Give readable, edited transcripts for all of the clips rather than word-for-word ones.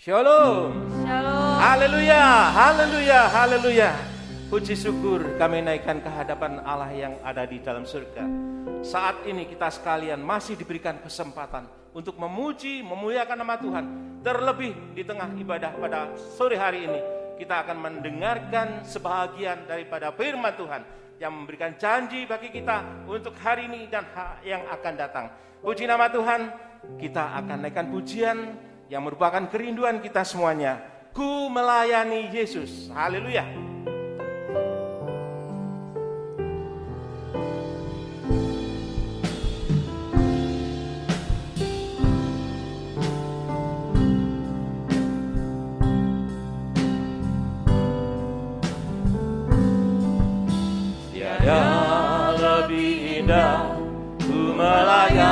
Shalom. Shalom. Haleluya, haleluya, haleluya. Puji syukur kami naikkan ke hadapan Allah yang ada di dalam surga. Saat ini kita sekalian masih diberikan kesempatan untuk memuji, memuliakan nama Tuhan. Terlebih di tengah ibadah pada sore hari ini, kita akan mendengarkan sebahagian daripada firman Tuhan yang memberikan janji bagi kita untuk hari ini dan yang akan datang. Puji nama Tuhan, kita akan naikkan pujian yang merupakan kerinduan kita semuanya. Ku melayani Yesus. Haleluya. Tiada lebih indah ku melayani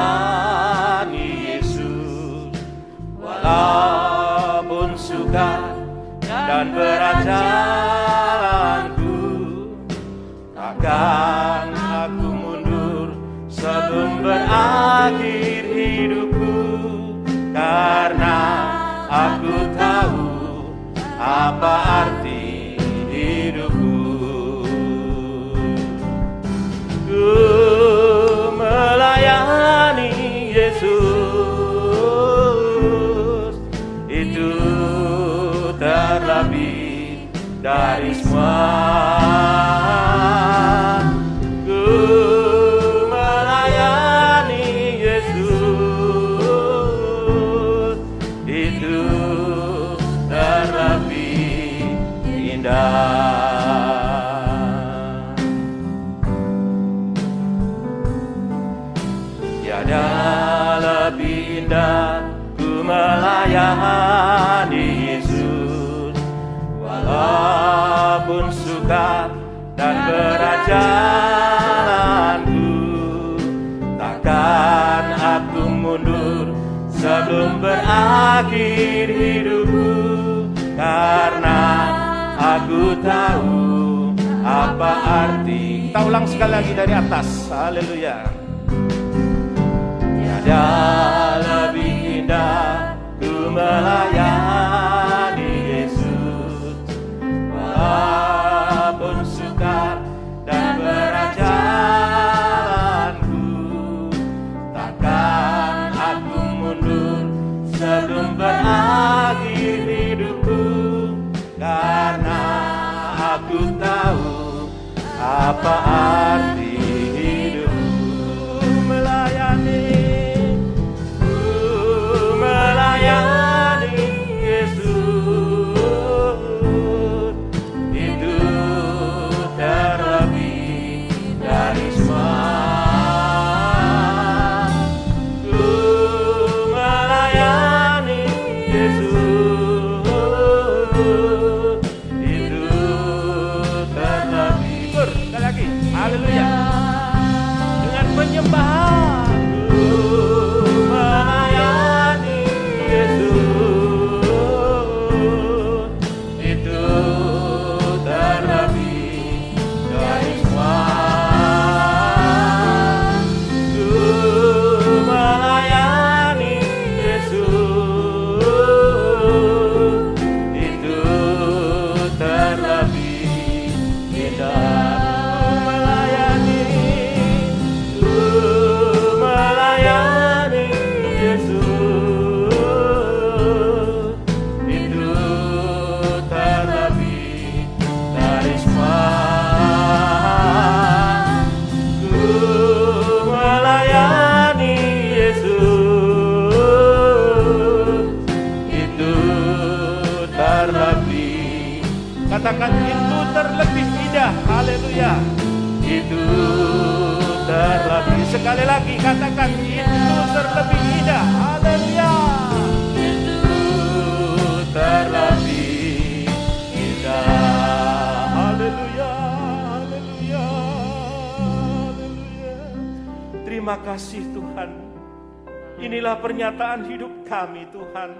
Yesus, walaupun sukar dan berat jalanku, takkan aku mundur sebelum berakhir hidupku, karena aku tahu apa arti hidupku. Ku melayani Yesus, itu terlebih dari semua. Ku melayani Yesus, itu terlebih indah. Tiada lebih indah ku melayani Yesus, walaupun sukar dan berat jalanku, takkan aku mundur sebelum berakhir hidupku, karena aku tahu apa arti. Kita ulang sekali lagi dari atas. Haleluya. Tiada lebih indah ku melayani Yesus, walaupun sukar dan berat jalanku, takkan aku mundur sebelum berakhir hidupku, karena aku tahu apa arti hidupku. Melayani Yesus, itu terlebih dari semua. Ku melayani Yesus, itu terlebih. Sekali lagi, haleluya. Dengan penyembahan, ku melayani Yesus, itu terlebih dari semua. Ku melayani Yesus, itu terlebih indah. Ku melayani Yesus, itu terlebih dari semua. Ku melayani Yesus, itu terlebih. Katakan itu terlebih indah. Haleluya. Itu terlebih. Sekali lagi katakan itu terlebih indah. Haleluya. Itu terlebih indah. Haleluya. Haleluya. Haleluya. Terima kasih Tuhan. Inilah pernyataan hidup kami Tuhan,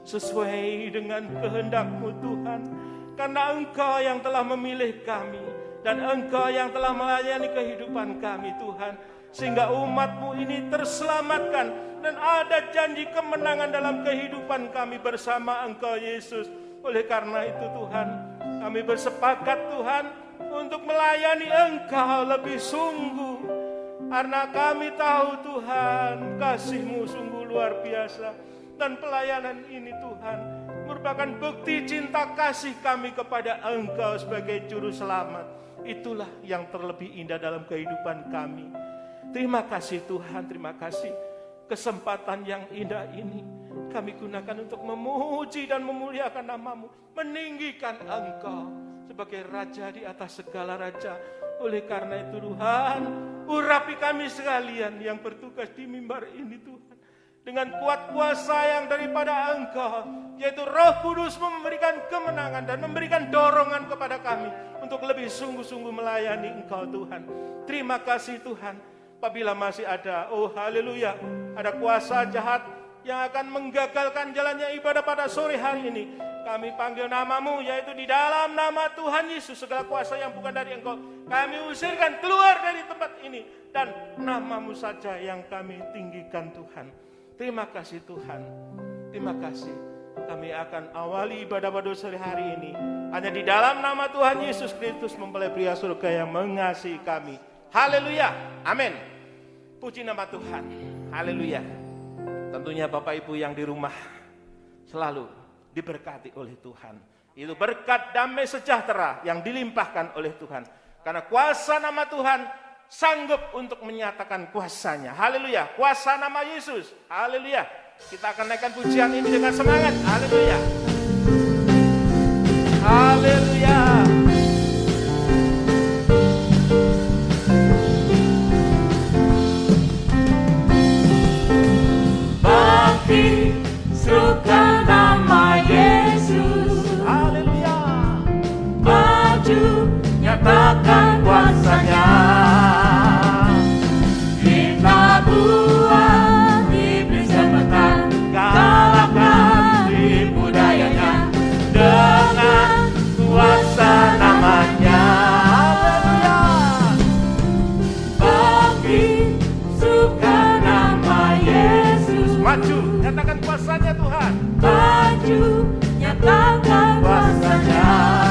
sesuai dengan kehendak-Mu Tuhan. Karena Engkau yang telah memilih kami, dan Engkau yang telah melayani kehidupan kami Tuhan, sehingga umat-Mu ini terselamatkan dan ada janji kemenangan dalam kehidupan kami bersama Engkau Yesus. Oleh karena itu Tuhan, kami bersepakat Tuhan untuk melayani Engkau lebih sungguh. Karena kami tahu Tuhan, kasih-Mu sungguh luar biasa. Dan pelayanan ini Tuhan merupakan bukti cinta kasih kami kepada Engkau sebagai Juru Selamat. Itulah yang terlebih indah dalam kehidupan kami. Terima kasih Tuhan, terima kasih. Kesempatan yang indah ini kami gunakan untuk memuji dan memuliakan nama-Mu, meninggikan Engkau sebagai Raja di atas segala raja. Oleh karena itu Tuhan, urapi kami sekalian yang bertugas di mimbar ini Tuhan, dengan kuat kuasa yang daripada Engkau, yaitu Roh Kudus memberikan kemenangan dan memberikan dorongan kepada kami untuk lebih sungguh-sungguh melayani Engkau Tuhan. Terima kasih Tuhan. Apabila masih ada, oh haleluya, ada kuasa jahat yang akan menggagalkan jalannya ibadah pada sore hari ini, kami panggil nama-Mu, yaitu di dalam nama Tuhan Yesus, segala kuasa yang bukan dari Engkau kami usirkan keluar dari tempat ini, dan nama-Mu saja yang kami tinggikan Tuhan. Terima kasih Tuhan, terima kasih. Kami akan awali ibadah pada sore hari ini hanya di dalam nama Tuhan Yesus Kristus, mempelai pria surga yang mengasihi kami. Haleluya, amin. Puji nama Tuhan, haleluya. Tentunya Bapak Ibu yang di rumah selalu diberkati oleh Tuhan. Itu berkat damai sejahtera yang dilimpahkan oleh Tuhan. Karena kuasa nama Tuhan sanggup untuk menyatakan kuasanya. Haleluya, kuasa nama Yesus. Haleluya. Kita akan naikkan pujian ini dengan semangat. Haleluya. Haleluya. Serukan nama Yesus, haleluya. Maju, nyatakan kuasanya. Kita buat iblis semetan, kalahkan tipu dayanya dengan kuasa namanya. Haleluya. Bangkit, serukan nama Yesus. Maju, nyatakan kuasanya Tuhan. Maju, nyatakan kuasanya.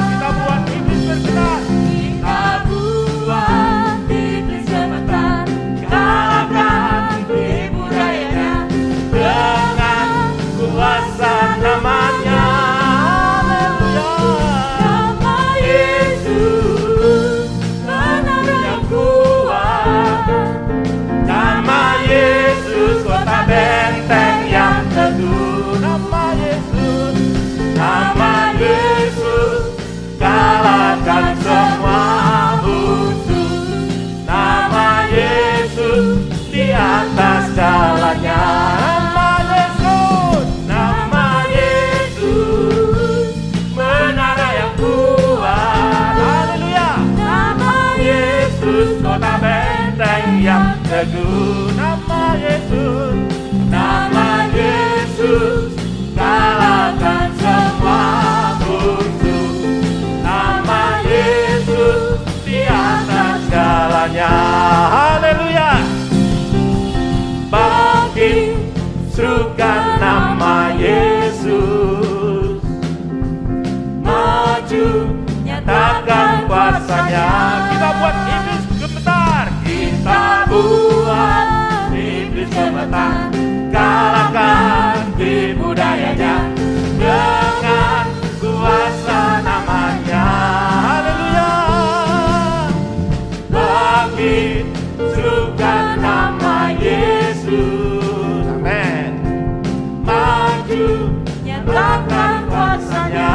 Kita buat iblis bergerak. Kita buat iblis semetan, kalahkan tipu dayanya dengan kuasa namanya. Haleluya. Nama Yesus, benar yang kuat. Nama Yesus, kota benteng yang teguh. Nama Yesus, Nama Yesus, kalahkan semua musuh. Nama Yesus, di atas jalannya. nama Yesus, Menara yang kuat. haleluya. Nama Yesus, Kota benteng yang teguh. Nama Yesus, Nama Yesus, kalahkan semua musuh. Nama Yesus, di atas segalanya. Haleluya. bangkit, serukan nama Yesus. Maju, nyatakan kuasanya. Kita buat iblis gemetar. Kita buat iblis gemetar, kalahkan tipu dayanya dengan kuasa namanya. Haleluya. Bangkit, serukan nama Yesus. Amin. Maju, nyatakan kuasanya.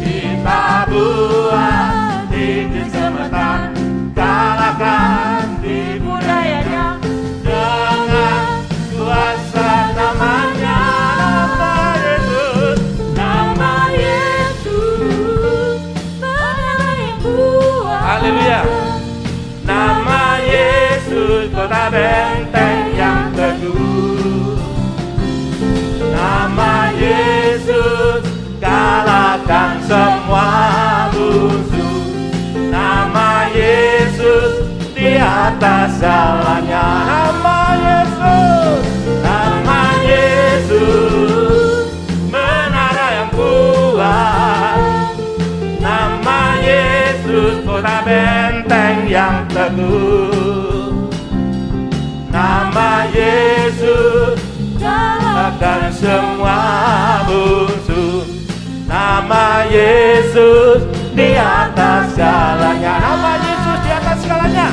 Kita buat iblis gemetar, kalahkan tipu dayanya dengan kuasa namanya. Nama Yesus, benar yang kuat. Haleluya. Nama Yesus, kota benteng yang teguh. Nama Yesus, kalahkan semua musuh. Nama Yesus, di atas jalannya. Nama Yesus, daku. Nama Yesus kalahkan semua musuh. Nama Yesus di atas segalanya. Nama Yesus di atas segalanya.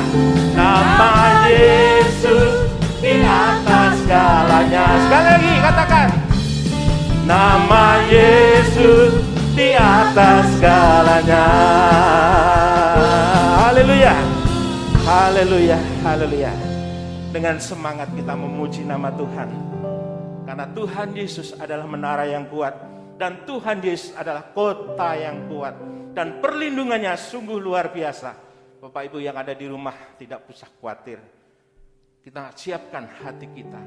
Nama Yesus di atas segalanya. Sekali lagi katakan. Nama Yesus di atas segalanya. Haleluya. Haleluya. Haleluya. Dengan semangat kita memuji nama Tuhan. Karena Tuhan Yesus adalah menara yang kuat. Dan Tuhan Yesus adalah kota yang kuat. Dan perlindungannya sungguh luar biasa. Bapak Ibu yang ada di rumah tidak usah khawatir. Kita siapkan hati kita.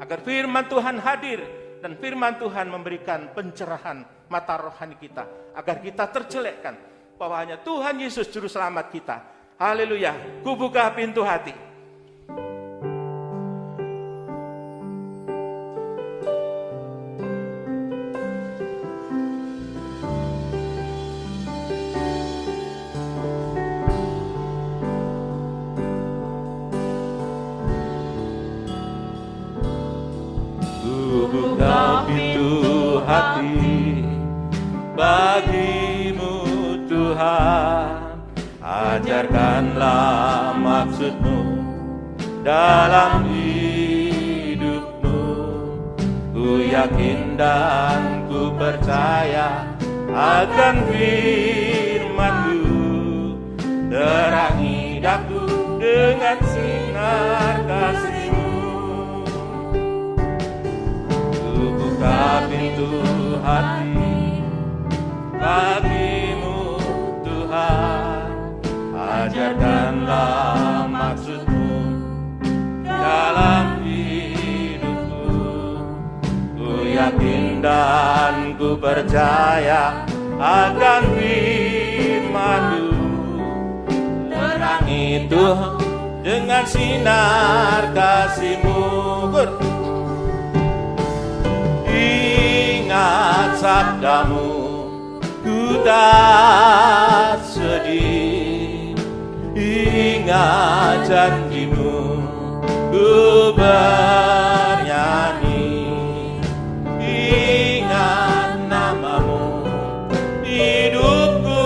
Agar firman Tuhan hadir. Dan firman Tuhan memberikan pencerahan mata rohani kita. Agar kita tercelekkan. Bahwa hanya Tuhan Yesus juru selamat kita. Haleluya. Kubuka pintu hati. Buka pintu hati bagimu Tuhan. Ajarkanlah maksud-Mu dalam hidupmu. Ku yakin dan ku percaya akan firman-Mu. Terangi daku dengan sinar kasih-Mu. Buka pintu hati bagimu Tuhan. Ajarkanlah maksud-Mu dalam hidupku. Ku yakin dan ku percaya akan firman-Mu. Terangi Tuhan dengan sinar kasih-Mu. Ingat sabda-Mu, ku tak sedih. Ingat janji-Mu, ku bernyanyi. Ingat nama-Mu, hidupku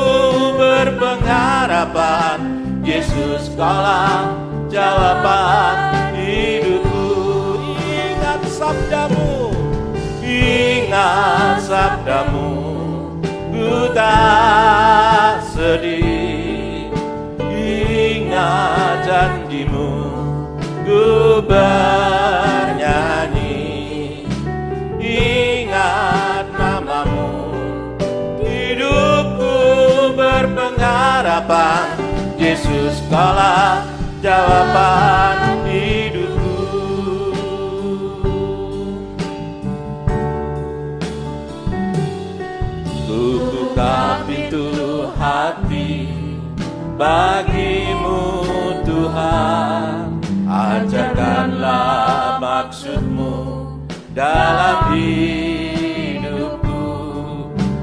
berpengharapan. Yesus Kaulah jawaban hidupku. Ingat sabda-Mu, ingat sabda-Mu, ku tak sedih. Ingat janji-Mu, ku bernyanyi. Ingat nama-Mu, hidupku berpengharapan. Yesus Kaulah jawaban hidupku. Buka pintu hati bagimu Tuhan. Ajarkanlah maksud-Mu dalam hidupku.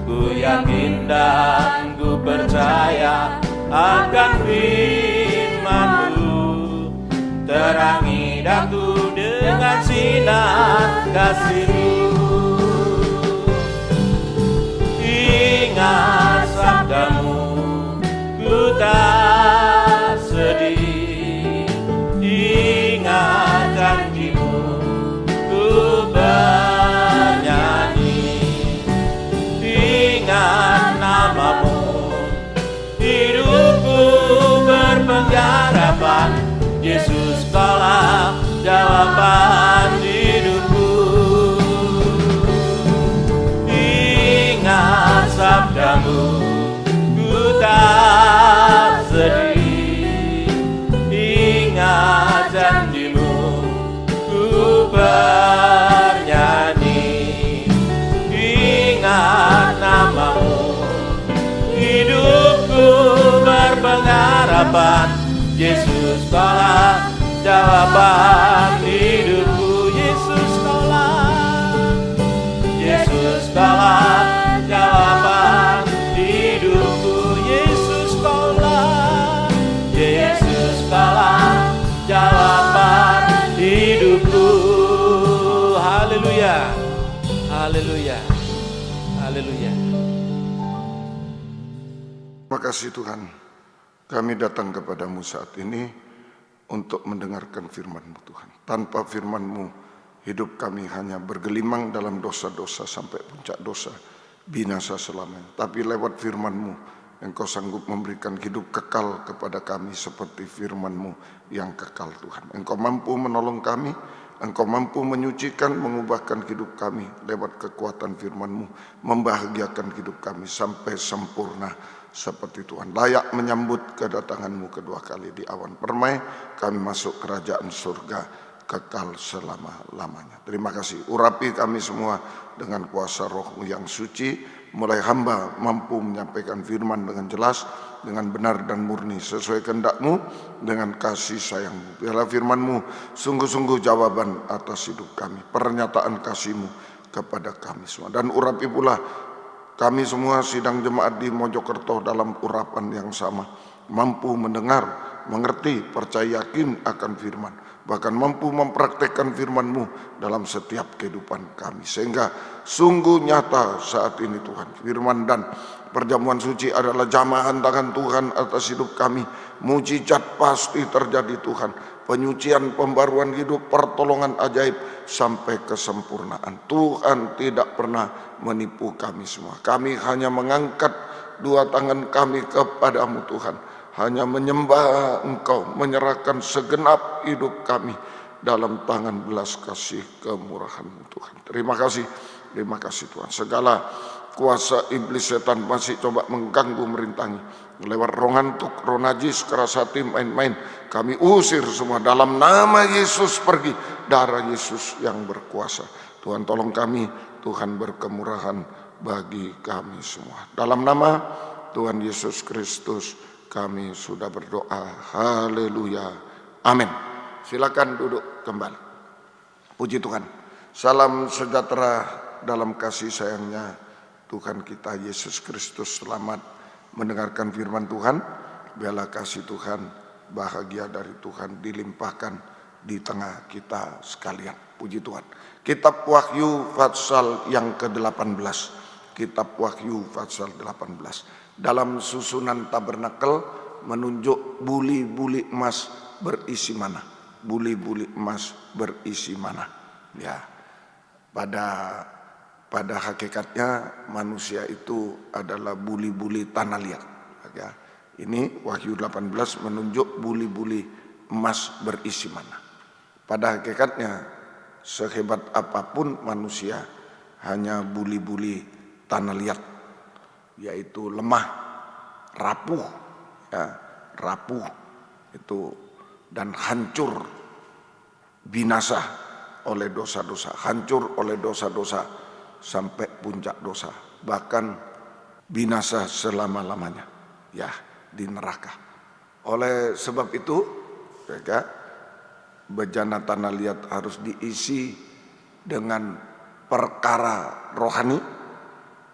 Ku yakin dan ku percaya akan firman-Mu. Terangi daku dengan sinar kasih-Mu. Ingat sabda-Mu, ku tak sedih. Ingat janji-Mu, ku bernyanyi. Ingat nama-Mu, hidupku berpengharapan. Yesus Kaulah jawaban hidupku. Ingat sabda-Mu, ku tak sedih. Ingat janji-Mu, ku bernyanyi. Ingat nama-Mu, hidupku berpengharapan. Yesus Kaulah jawaban hidupku. Yesus Kaulah, Yesus Kaulah jawaban hidupku. Yesus Kaulah, Yesus Kaulah Haleluya. Haleluya. Terima kasih Tuhan, kami datang kepadamu saat ini untuk mendengarkan firman-Mu Tuhan. Tanpa firman-Mu, hidup kami hanya bergelimang dalam dosa-dosa sampai puncak dosa, binasa selamanya. Tapi lewat firman-Mu, Engkau sanggup memberikan hidup kekal kepada kami seperti firman-Mu yang kekal Tuhan. Engkau mampu menolong kami, Engkau mampu menyucikan, mengubahkan hidup kami lewat kekuatan firman-Mu, membahagiakan hidup kami sampai sempurna seperti Tuhan. Layak menyambut kedatangan-Mu kedua kali di awan permai, kami masuk kerajaan surga kekal selama-lamanya. Terima kasih. Urapi kami semua dengan kuasa Roh-Mu yang suci, mulai hamba mampu menyampaikan firman dengan jelas, dengan benar dan murni sesuai kehendak-Mu, dengan kasih sayang-Mu. Biarlah firman-Mu sungguh-sungguh jawaban atas hidup kami, pernyataan kasih-Mu kepada kami semua. Dan urapi pula kami semua sidang jemaat di Mojokerto dalam urapan yang sama, mampu mendengar, mengerti, percaya yakin akan firman, bahkan mampu mempraktekkan firman-Mu dalam setiap kehidupan kami. Sehingga sungguh nyata saat ini Tuhan, firman dan perjamuan suci adalah jamahan tangan Tuhan atas hidup kami. Mujizat pasti terjadi Tuhan, penyucian, pembaruan hidup, pertolongan ajaib sampai kesempurnaan. Tuhan tidak pernah menipu kami semua. Kami hanya mengangkat dua tangan kami kepadamu Tuhan, hanya menyembah Engkau, menyerahkan segenap hidup kami dalam tangan belas kasih kemurahan-Mu Tuhan. Terima kasih Tuhan. Segala kuasa iblis setan masih coba mengganggu, merintangi lewat roh ngantuk, roh najis, keras hati, main-main, kami usir semua dalam nama Yesus. Pergi, darah Yesus yang berkuasa. Tuhan tolong kami, Tuhan berkemurahan bagi kami semua. Dalam nama Tuhan Yesus Kristus kami sudah berdoa. Haleluya. Amin. Silakan duduk kembali. Puji Tuhan. Salam sejahtera dalam kasih sayangnya Tuhan kita Yesus Kristus. Selamat mendengarkan firman Tuhan. Biarlah kasih Tuhan, bahagia dari Tuhan dilimpahkan di tengah kita sekalian. Puji Tuhan. Kitab Wahyu pasal yang ke-18. Kitab Wahyu pasal 18. Dalam susunan tabernakel menunjuk buli-buli emas berisi mana. Buli-buli emas berisi mana. Ya, pada hakikatnya manusia itu adalah buli-buli tanah liat. Ya, ini Wahyu 18 menunjuk buli-buli emas berisi mana. Pada hakikatnya sehebat apapun manusia hanya buli-buli tanah liat, yaitu lemah, rapuh, ya, rapuh itu dan hancur, binasa oleh dosa-dosa, hancur oleh dosa-dosa sampai puncak dosa, bahkan binasa selama-lamanya, ya, di neraka. Oleh sebab itu, ya, bejana tanah liat harus diisi dengan perkara rohani,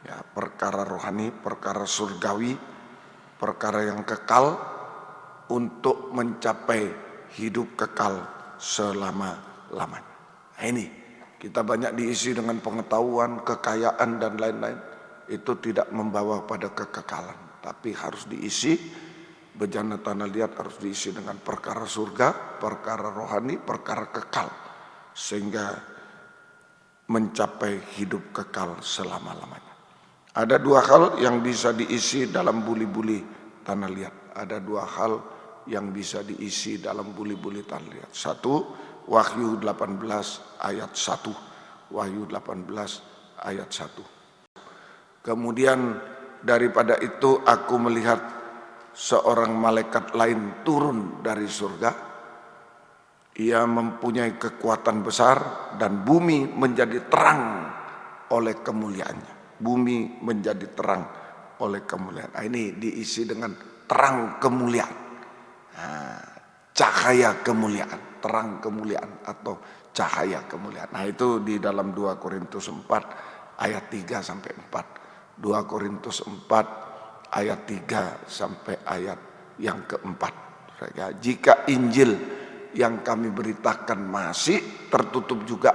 ya, perkara rohani, perkara surgawi, perkara yang kekal untuk mencapai hidup kekal selama-lamanya. Nah, ini kita banyak diisi dengan pengetahuan, kekayaan dan lain-lain, itu tidak membawa pada kekekalan, tapi harus diisi. Bejana tanah liat harus diisi dengan perkara surga, perkara rohani, perkara kekal, sehingga mencapai hidup kekal selama-lamanya. Ada dua hal yang bisa diisi dalam buli-buli tanah liat. Ada dua hal yang bisa diisi dalam buli-buli tanah liat. Satu, Wahyu 18 ayat 1. Wahyu 18 ayat 1. Kemudian daripada itu aku melihat seorang malaikat lain turun dari surga. Ia mempunyai kekuatan besar dan bumi menjadi terang oleh kemuliaannya. Bumi menjadi terang oleh kemuliaan. Nah, ini diisi dengan terang kemuliaan. Nah, cahaya kemuliaan, terang kemuliaan atau cahaya kemuliaan. Nah, itu di dalam 2 Korintus 4 ayat 3 sampai 4. 2 Korintus 4 ayat 3 sampai ayat yang keempat. Jika Injil yang kami beritakan masih tertutup juga,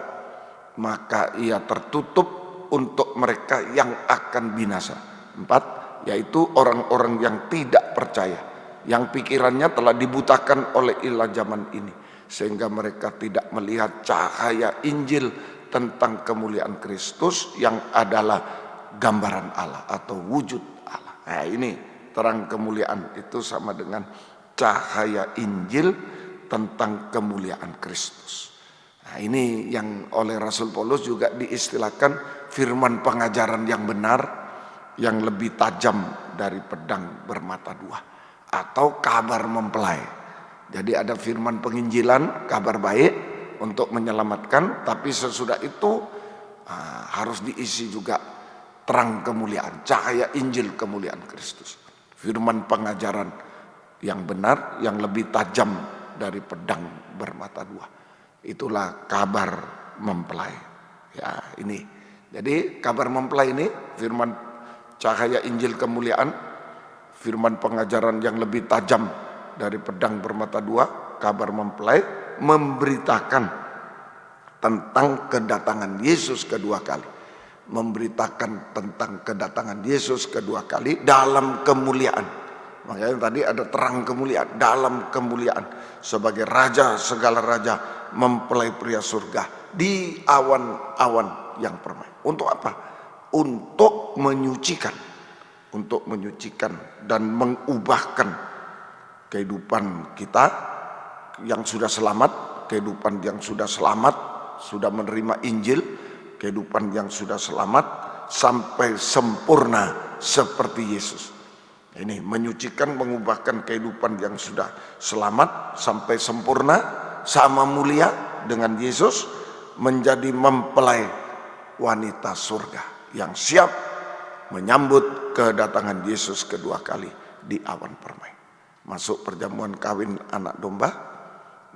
maka ia tertutup untuk mereka yang akan binasa. 4, yaitu orang-orang yang tidak percaya, yang pikirannya telah dibutakan oleh ilah zaman ini, sehingga mereka tidak melihat cahaya Injil tentang kemuliaan Kristus yang adalah gambaran Allah atau wujud Allah. Nah, ini terang kemuliaan itu sama dengan cahaya Injil tentang kemuliaan Kristus. Nah, ini yang oleh Rasul Paulus juga diistilahkan firman pengajaran yang benar, yang lebih tajam dari pedang bermata dua, atau kabar mempelai. Jadi ada firman penginjilan, kabar baik untuk menyelamatkan, tapi sesudah itu harus diisi juga terang kemuliaan, cahaya Injil kemuliaan Kristus. Firman pengajaran yang benar, yang lebih tajam dari pedang bermata dua. Itulah kabar mempelai. Ya, ini. Jadi kabar mempelai ini firman cahaya Injil kemuliaan, firman pengajaran yang lebih tajam dari pedang bermata dua, kabar mempelai, memberitakan tentang kedatangan Yesus kedua kali. Memberitakan tentang kedatangan Yesus kedua kali dalam kemuliaan. Makanya tadi ada terang kemuliaan, dalam kemuliaan, sebagai raja segala raja, mempelai pria surga di awan-awan yang permai. Untuk apa? Untuk menyucikan dan mengubahkan kehidupan kita yang sudah selamat, kehidupan yang sudah selamat, sudah menerima Injil, kehidupan yang sudah selamat sampai sempurna seperti Yesus. Ini menyucikan, mengubahkan kehidupan yang sudah selamat sampai sempurna, sama mulia dengan Yesus, menjadi mempelai wanita surga yang siap menyambut kedatangan Yesus kedua kali di awan permai. Masuk perjamuan kawin anak domba,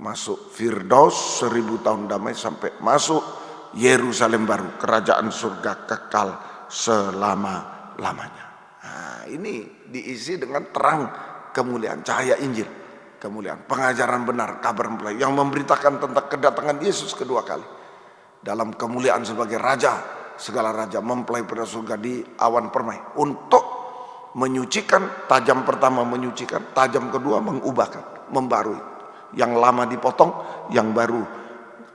masuk Firdaus 1000 tahun damai, sampai masuk Yerusalem baru, kerajaan surga kekal selama-lamanya. Nah, ini diisi dengan terang kemuliaan, cahaya Injil kemuliaan, pengajaran benar, kabar mempelai yang memberitakan tentang kedatangan Yesus kedua kali dalam kemuliaan sebagai raja segala raja, mempelai pria surga di awan permai, untuk menyucikan. Tajam pertama menyucikan, tajam kedua mengubahkan, membarui. Yang lama dipotong, yang baru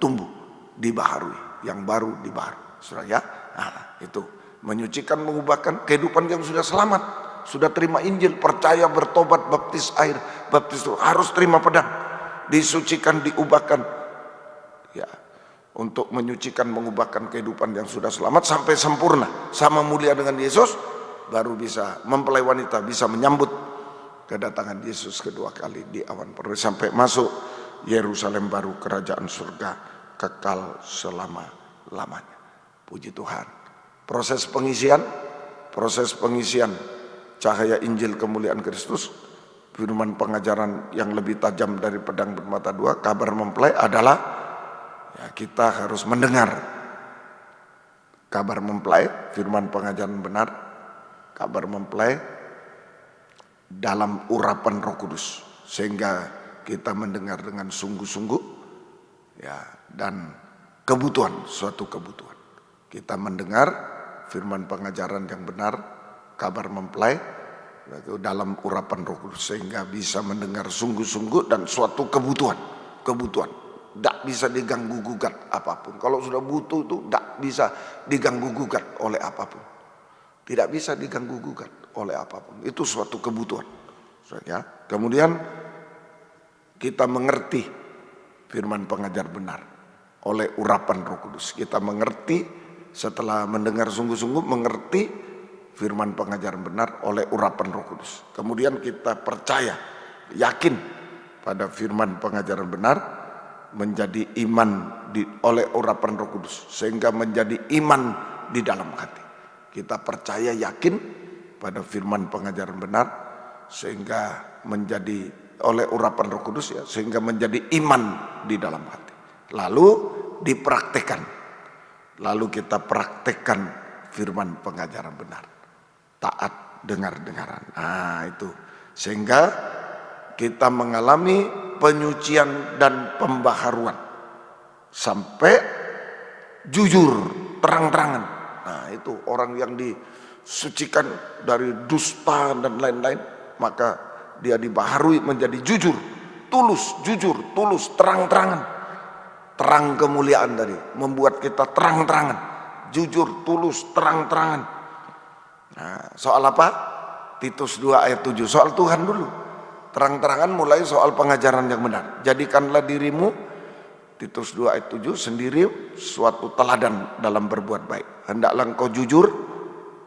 tumbuh, dibaharui, yang baru dibaharui. Saudara ya, nah, itu menyucikan, mengubahkan kehidupan yang sudah selamat, sudah terima Injil, percaya, bertobat, baptis air, baptis itu harus terima pedang, disucikan, diubahkan, ya, untuk menyucikan, mengubahkan kehidupan yang sudah selamat sampai sempurna, sama mulia dengan Yesus, baru bisa mempelai wanita, bisa menyambut kedatangan Yesus kedua kali di awan permai, sampai masuk Yerusalem baru, kerajaan surga kekal selama-lamanya. Puji Tuhan. Proses pengisian cahaya Injil kemuliaan Kristus, firman pengajaran yang lebih tajam dari pedang bermata dua, kabar mempelai adalah, ya, kita harus mendengar kabar mempelai, firman pengajaran benar, kabar mempelai dalam urapan Roh Kudus, sehingga kita mendengar dengan sungguh-sungguh, ya, dan kebutuhan, suatu kebutuhan. Kita mendengar firman pengajaran yang benar, kabar mempelai itu dalam urapan Roh Kudus, sehingga bisa mendengar sungguh-sungguh dan suatu kebutuhan. Tidak bisa diganggu gugat apapun. Kalau sudah butuh itu tidak bisa diganggu gugat oleh apapun. Tidak bisa diganggu gugat oleh apapun. Itu suatu kebutuhan. Ya. Kemudian kita mengerti firman pengajar benar oleh urapan Roh Kudus. Kita mengerti, setelah mendengar sungguh-sungguh, mengerti firman pengajaran benar oleh urapan Roh Kudus. Kemudian kita percaya, yakin pada firman pengajaran benar, menjadi iman oleh urapan Roh Kudus, sehingga menjadi iman di dalam hati. Kita percaya, yakin pada firman pengajaran benar, sehingga menjadi oleh urapan Roh Kudus, ya, sehingga menjadi iman di dalam hati. Lalu dipraktekkan. Lalu kita praktekkan firman pengajaran benar. Taat dengar-dengaran. Nah, itu. Sehingga kita mengalami penyucian dan pembaharuan. Sampai jujur, terang-terangan Nah itu orang yang disucikan dari dusta dan lain-lain, maka dia dibaharui menjadi jujur, tulus, terang-terangan. Terang kemuliaan tadi membuat kita terang-terangan, jujur, tulus, terang-terangan. Nah, soal apa? Titus 2 ayat 7, soal Tuhan dulu. Terang-terangan mulai soal pengajaran yang benar. Jadikanlah dirimu, Titus 2 ayat 7, sendiri suatu teladan dalam berbuat baik. Hendaklah engkau jujur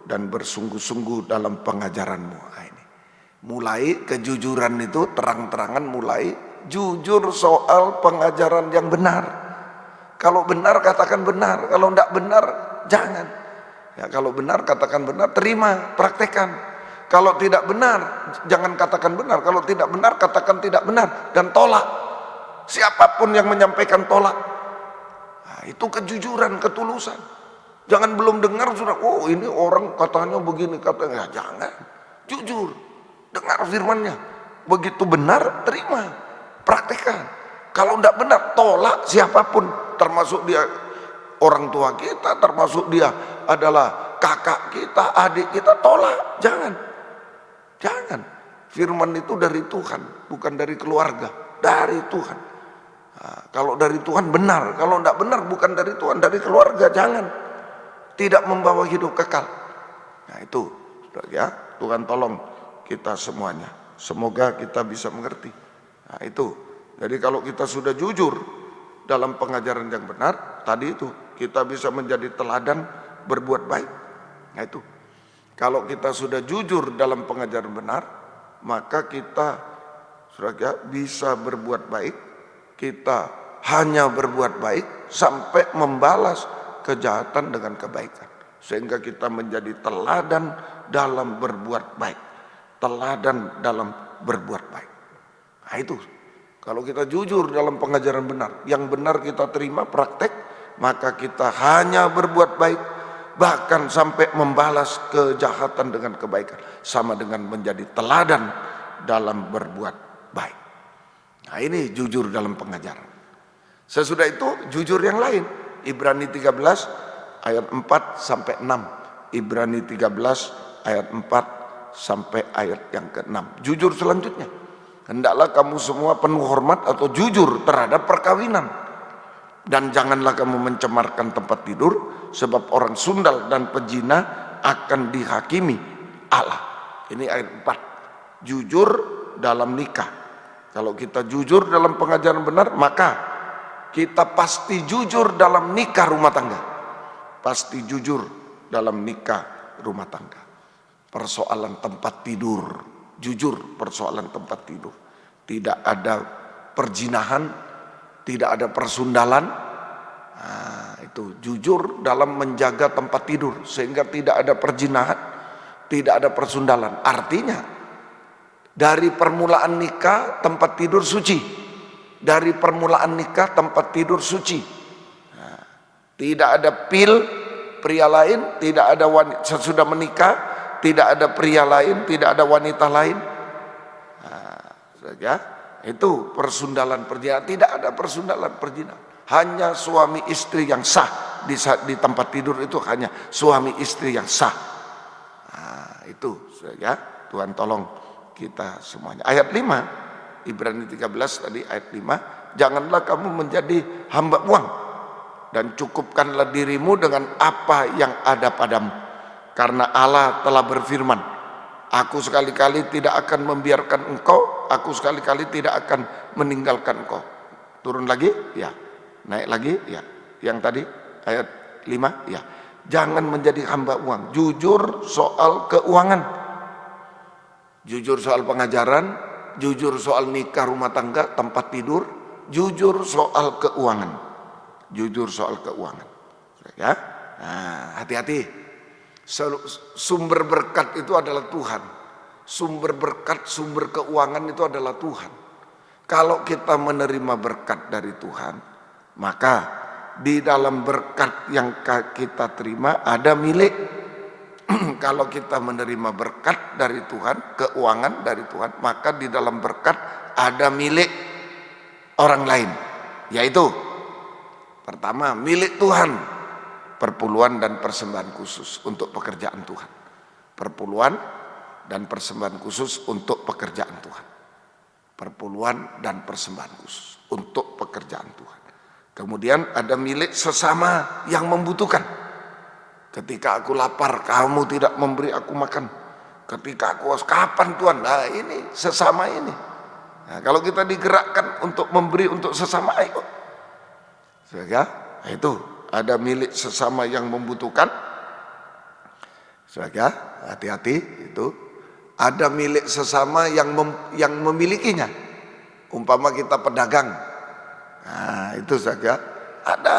dan bersungguh-sungguh dalam pengajaranmu. Nah, ini mulai kejujuran itu terang-terangan, mulai jujur soal pengajaran yang benar. Kalau benar katakan benar, kalau tidak benar jangan. Ya, kalau benar katakan benar, terima, praktekkan. Kalau tidak benar jangan katakan benar, kalau tidak benar katakan tidak benar dan tolak. Siapapun yang menyampaikan tolak. Nah, itu kejujuran, ketulusan. Jangan belum dengar sudah, oh ini orang katanya begini, katanya, jangan. Jujur, dengar firman-Nya. Begitu benar, terima, praktekkan. Kalau tidak benar, tolak siapapun, termasuk dia orang tua kita, termasuk dia adalah kakak kita, adik kita, tolak. Jangan. Firman itu dari Tuhan, bukan dari keluarga, dari Tuhan. Nah, kalau dari Tuhan benar, kalau tidak benar bukan dari Tuhan, dari keluarga, jangan. Tidak membawa hidup kekal. Nah itu, ya, Tuhan tolong kita semuanya. Semoga kita bisa mengerti. Nah itu, jadi kalau kita sudah jujur dalam pengajaran yang benar, tadi itu kita bisa menjadi teladan berbuat baik. Nah itu, kalau kita sudah jujur dalam pengajaran benar, maka kita saudara bisa berbuat baik. Kita hanya berbuat baik sampai membalas kejahatan dengan kebaikan, sehingga kita menjadi teladan dalam berbuat baik. Teladan dalam berbuat baik. Nah itu, kalau kita jujur dalam pengajaran benar, yang benar kita terima, praktek, maka kita hanya berbuat baik, bahkan sampai membalas kejahatan dengan kebaikan, sama dengan menjadi teladan dalam berbuat baik. Nah ini jujur dalam pengajaran. Sesudah itu jujur yang lain, Ibrani 13 ayat 4 sampai 6. Ibrani 13 ayat 4 sampai ayat yang ke-6. Jujur selanjutnya, hendaklah kamu semua penuh hormat atau jujur terhadap perkawinan, dan janganlah kamu mencemarkan tempat tidur, sebab orang sundal dan pezina akan dihakimi Allah. Ini ayat 4. Jujur dalam nikah. Kalau kita jujur dalam pengajaran benar, maka kita pasti jujur dalam nikah rumah tangga. Pasti jujur dalam nikah rumah tangga. Persoalan tempat tidur, jujur persoalan tempat tidur. Tidak ada perzinahan, tidak ada persundalan. Nah, itu jujur dalam menjaga tempat tidur sehingga tidak ada perzinahan, tidak ada persundalan. Artinya dari permulaan nikah tempat tidur suci. Dari permulaan nikah tempat tidur suci. Nah, tidak ada pria lain, tidak ada wanita sesudah menikah, tidak ada pria lain, tidak ada wanita lain. Nah, ya, itu persundalan perzinahan, tidak ada persundalan perzinahan. Hanya suami istri yang sah di tempat tidur itu hanya suami istri yang sah. Nah, itu ya, Tuhan tolong kita semuanya. Ayat 5, Ibrani 13 tadi ayat 5, janganlah kamu menjadi hamba uang, dan cukupkanlah dirimu dengan apa yang ada padamu, karena Allah telah berfirman, aku sekali-kali tidak akan membiarkan engkau, aku sekali-kali tidak akan meninggalkan engkau. Turun lagi, ya. Naik lagi, ya. Yang tadi ayat 5, ya. Jangan menjadi hamba uang, jujur soal keuangan, jujur soal pengajaran, jujur soal nikah rumah tangga, tempat tidur, jujur soal keuangan. Jujur soal keuangan. Ya. Nah, hati-hati. Sumber berkat itu adalah Tuhan. Sumber berkat, sumber keuangan itu adalah Tuhan. Kalau kita menerima berkat dari Tuhan, maka di dalam berkat yang kita terima ada milik. Kalau kita menerima berkat dari Tuhan, keuangan dari Tuhan, maka di dalam berkat ada milik orang lain. Yaitu pertama milik Tuhan, perpuluhan dan persembahan khusus untuk pekerjaan Tuhan. Perpuluhan dan persembahan khusus untuk pekerjaan Tuhan. Perpuluhan dan persembahan khusus untuk pekerjaan Tuhan. Kemudian ada milik sesama yang membutuhkan. Ketika aku lapar, kamu tidak memberi aku makan. Ketika aku kapan Tuhan? Nah ini sesama ini. Nah, kalau kita digerakkan untuk memberi untuk sesama, ayo. Saudara, itu ada milik sesama yang membutuhkan. Saudara, hati-hati itu. Ada milik sesama yang memilikinya. Umpama kita pedagang. Nah, itu saja ada.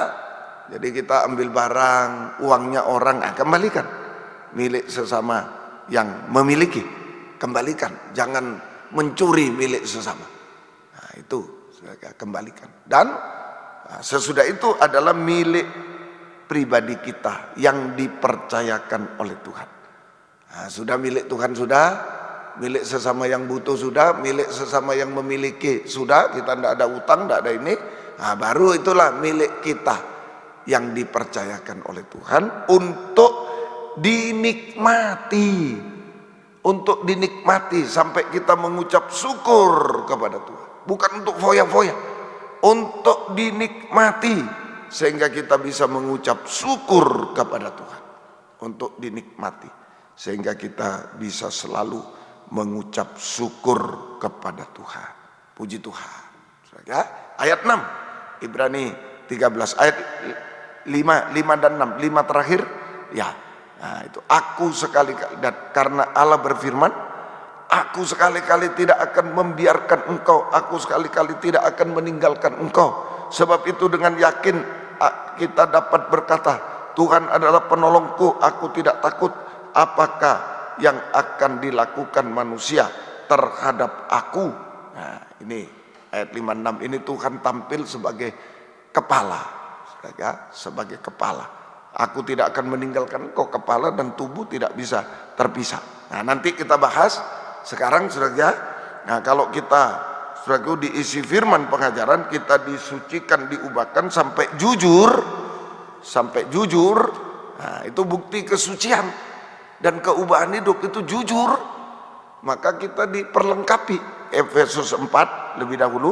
Jadi kita ambil barang, uangnya orang, kembalikan. Milik sesama yang memiliki, kembalikan. Jangan mencuri milik sesama. Nah, itu saudara, kembalikan. Dan sesudah itu adalah milik pribadi kita yang dipercayakan oleh Tuhan. Nah, sudah milik Tuhan sudah, milik sesama yang butuh sudah, milik sesama yang memiliki sudah, kita tidak ada utang, tidak ada ini. Nah, baru itulah milik kita yang dipercayakan oleh Tuhan untuk dinikmati. Untuk dinikmati sampai kita mengucap syukur kepada Tuhan. Bukan untuk foya-foya, untuk dinikmati sehingga kita bisa mengucap syukur kepada Tuhan. Untuk dinikmati sehingga kita bisa selalu mengucap syukur kepada Tuhan. Puji Tuhan. Ya, ayat 6 Ibrani 13 ayat 5 dan 6, 5 terakhir ya. Nah, itu aku sekali-kali, dan karena Allah berfirman, aku sekali-kali tidak akan membiarkan engkau, aku sekali-kali tidak akan meninggalkan engkau. Sebab itu dengan yakin kita dapat berkata, Tuhan adalah penolongku, aku tidak takut apakah yang akan dilakukan manusia terhadap aku. Nah, ini ayat 5-6 ini Tuhan tampil sebagai kepala, sebagai kepala. Aku tidak akan meninggalkan engkau, kepala dan tubuh tidak bisa terpisah. Nah, nanti kita bahas. Sekarang saudara, nah kalau kita saudara diisi firman pengajaran, kita disucikan, diubahkan sampai jujur, nah itu bukti kesucian dan keubahan hidup itu jujur. Maka kita diperlengkapi. Efesus 4 lebih dahulu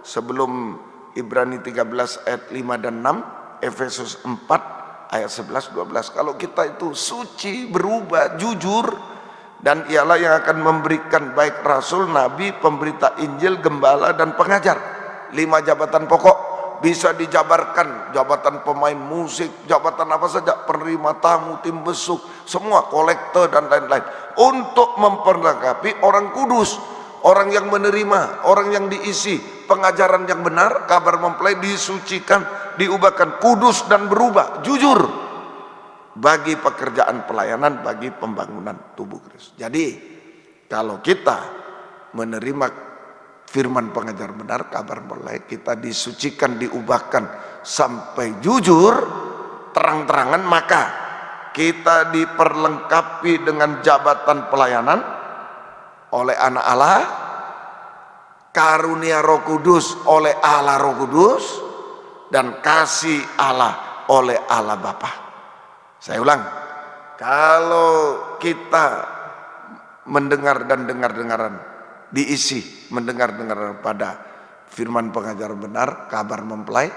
sebelum Ibrani 13 ayat 5 dan 6, Efesus 4 ayat 11-12. Kalau kita itu suci, berubah, jujur, dan ialah yang akan memberikan baik rasul, nabi, pemberita Injil, gembala, dan pengajar. 5 jabatan pokok bisa dijabarkan, jabatan pemain musik, jabatan apa saja, penerima tamu, tim besuk, semua kolektor dan lain-lain, untuk memperlengkapi orang kudus, orang yang menerima, orang yang diisi pengajaran yang benar, kabar mempelai, disucikan, diubahkan, kudus dan berubah, jujur bagi pekerjaan pelayanan, bagi pembangunan tubuh Kristus. Jadi kalau kita menerima firman pengajar benar, kabar mempelai, kita disucikan, diubahkan sampai jujur, terang-terangan, maka kita diperlengkapi dengan jabatan pelayanan oleh anak Allah, karunia Roh Kudus oleh Allah Roh Kudus, dan kasih Allah oleh Allah Bapa. Saya ulang, kalau kita mendengar dan dengar-dengaran, diisi mendengar-dengar pada firman pengajaran benar, kabar mempelai,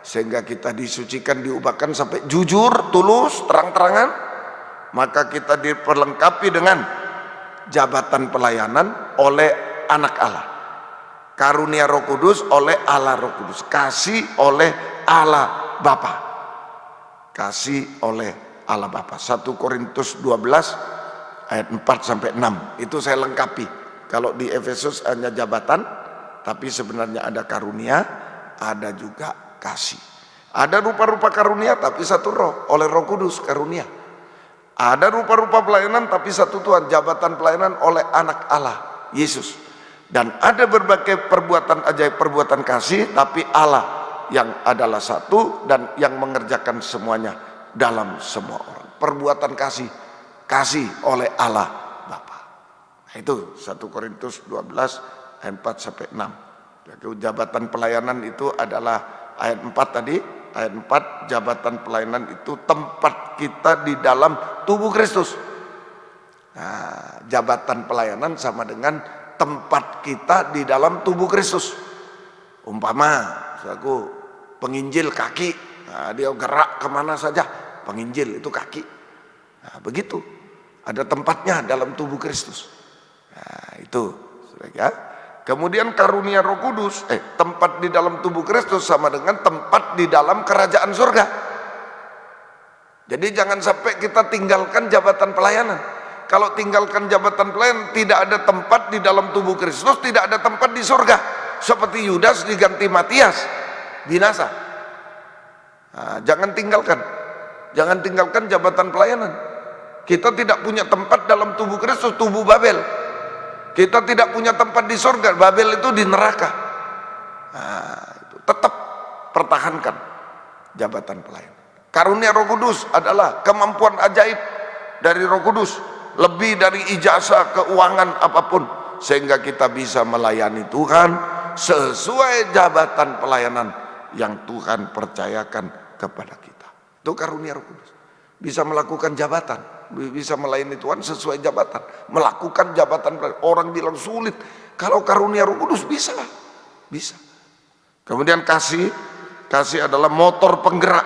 sehingga kita disucikan, diubahkan sampai jujur, tulus, terang-terangan, maka kita diperlengkapi dengan jabatan pelayanan oleh anak Allah, karunia Roh Kudus oleh Allah Roh Kudus, kasih oleh Allah Bapa, kasih oleh Allah Bapa. 1 Korintus 12 ayat 4-6 itu saya lengkapi. Kalau di Efesus hanya jabatan, tapi sebenarnya ada karunia, ada juga kasih. Ada rupa-rupa karunia tapi satu roh, oleh Roh Kudus karunia. Ada rupa-rupa pelayanan tapi satu Tuhan, jabatan pelayanan oleh anak Allah Yesus. Dan ada berbagai perbuatan ajaib, perbuatan kasih, tapi Allah yang adalah satu dan yang mengerjakan semuanya dalam semua orang. Perbuatan kasih, kasih oleh Allah Bapa. Nah, itu 1 Korintus 12 ayat 4-6. Jabatan pelayanan itu adalah ayat 4 tadi, ayat 4, jabatan pelayanan itu tempat kita di dalam tubuh Kristus. Nah, jabatan pelayanan sama dengan tempat kita di dalam tubuh Kristus. Umpama aku penginjil kaki, nah, dia gerak kemana saja, penginjil itu kaki. Nah, begitu, ada tempatnya dalam tubuh Kristus. Nah, itu, ya. Kemudian karunia Roh Kudus, tempat di dalam tubuh Kristus sama dengan tempat di dalam kerajaan surga. Jadi jangan sampai kita tinggalkan jabatan pelayanan. Kalau tinggalkan jabatan pelayanan, tidak ada tempat di dalam tubuh Kristus, tidak ada tempat di surga. Seperti Yudas diganti Matias, binasa. Nah, jangan tinggalkan jabatan pelayanan. Kita tidak punya tempat dalam tubuh Kristus, tubuh Babel. Kita tidak punya tempat di surga, Babel itu di neraka. Nah, itu tetap pertahankan jabatan pelayanan. Karunia Roh Kudus adalah kemampuan ajaib dari Roh Kudus, lebih dari ijazah keuangan apapun, sehingga kita bisa melayani Tuhan sesuai jabatan pelayanan yang Tuhan percayakan kepada kita. Itu karunia Roh Kudus. Bisa melakukan jabatan, bisa melayani Tuhan sesuai jabatan, melakukan jabatan. Orang bilang sulit, kalau karunia Roh Kudus bisa. Kemudian kasih adalah motor penggerak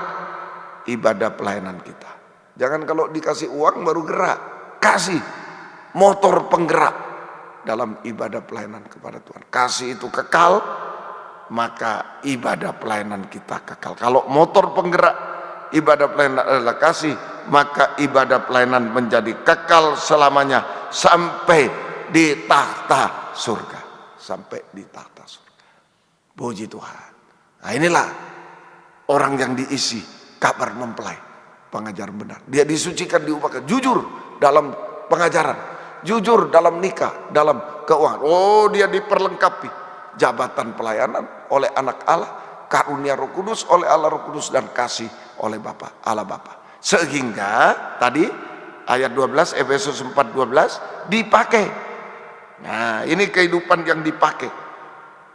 ibadah pelayanan kita. Jangan kalau dikasih uang baru gerak, kasih motor penggerak dalam ibadah pelayanan kepada Tuhan. Kasih itu kekal, maka ibadah pelayanan kita kekal. Kalau motor penggerak ibadah pelayanan adalah kasih, maka ibadah pelayanan menjadi kekal selamanya sampai di tahta surga. Sampai di tahta surga. Puji Tuhan. Nah, inilah orang yang diisi kabar mempelai, pengajar benar. Dia disucikan, diubahkan, jujur dalam pengajaran, jujur dalam nikah, dalam keuangan. Oh, dia diperlengkapi jabatan pelayanan oleh anak Allah, karunia Roh Kudus oleh Allah Roh Kudus, dan kasih oleh Bapa, Allah Bapa. Sehingga tadi ayat 12, Efesus 4:12 dipakai. Nah, ini kehidupan yang dipakai.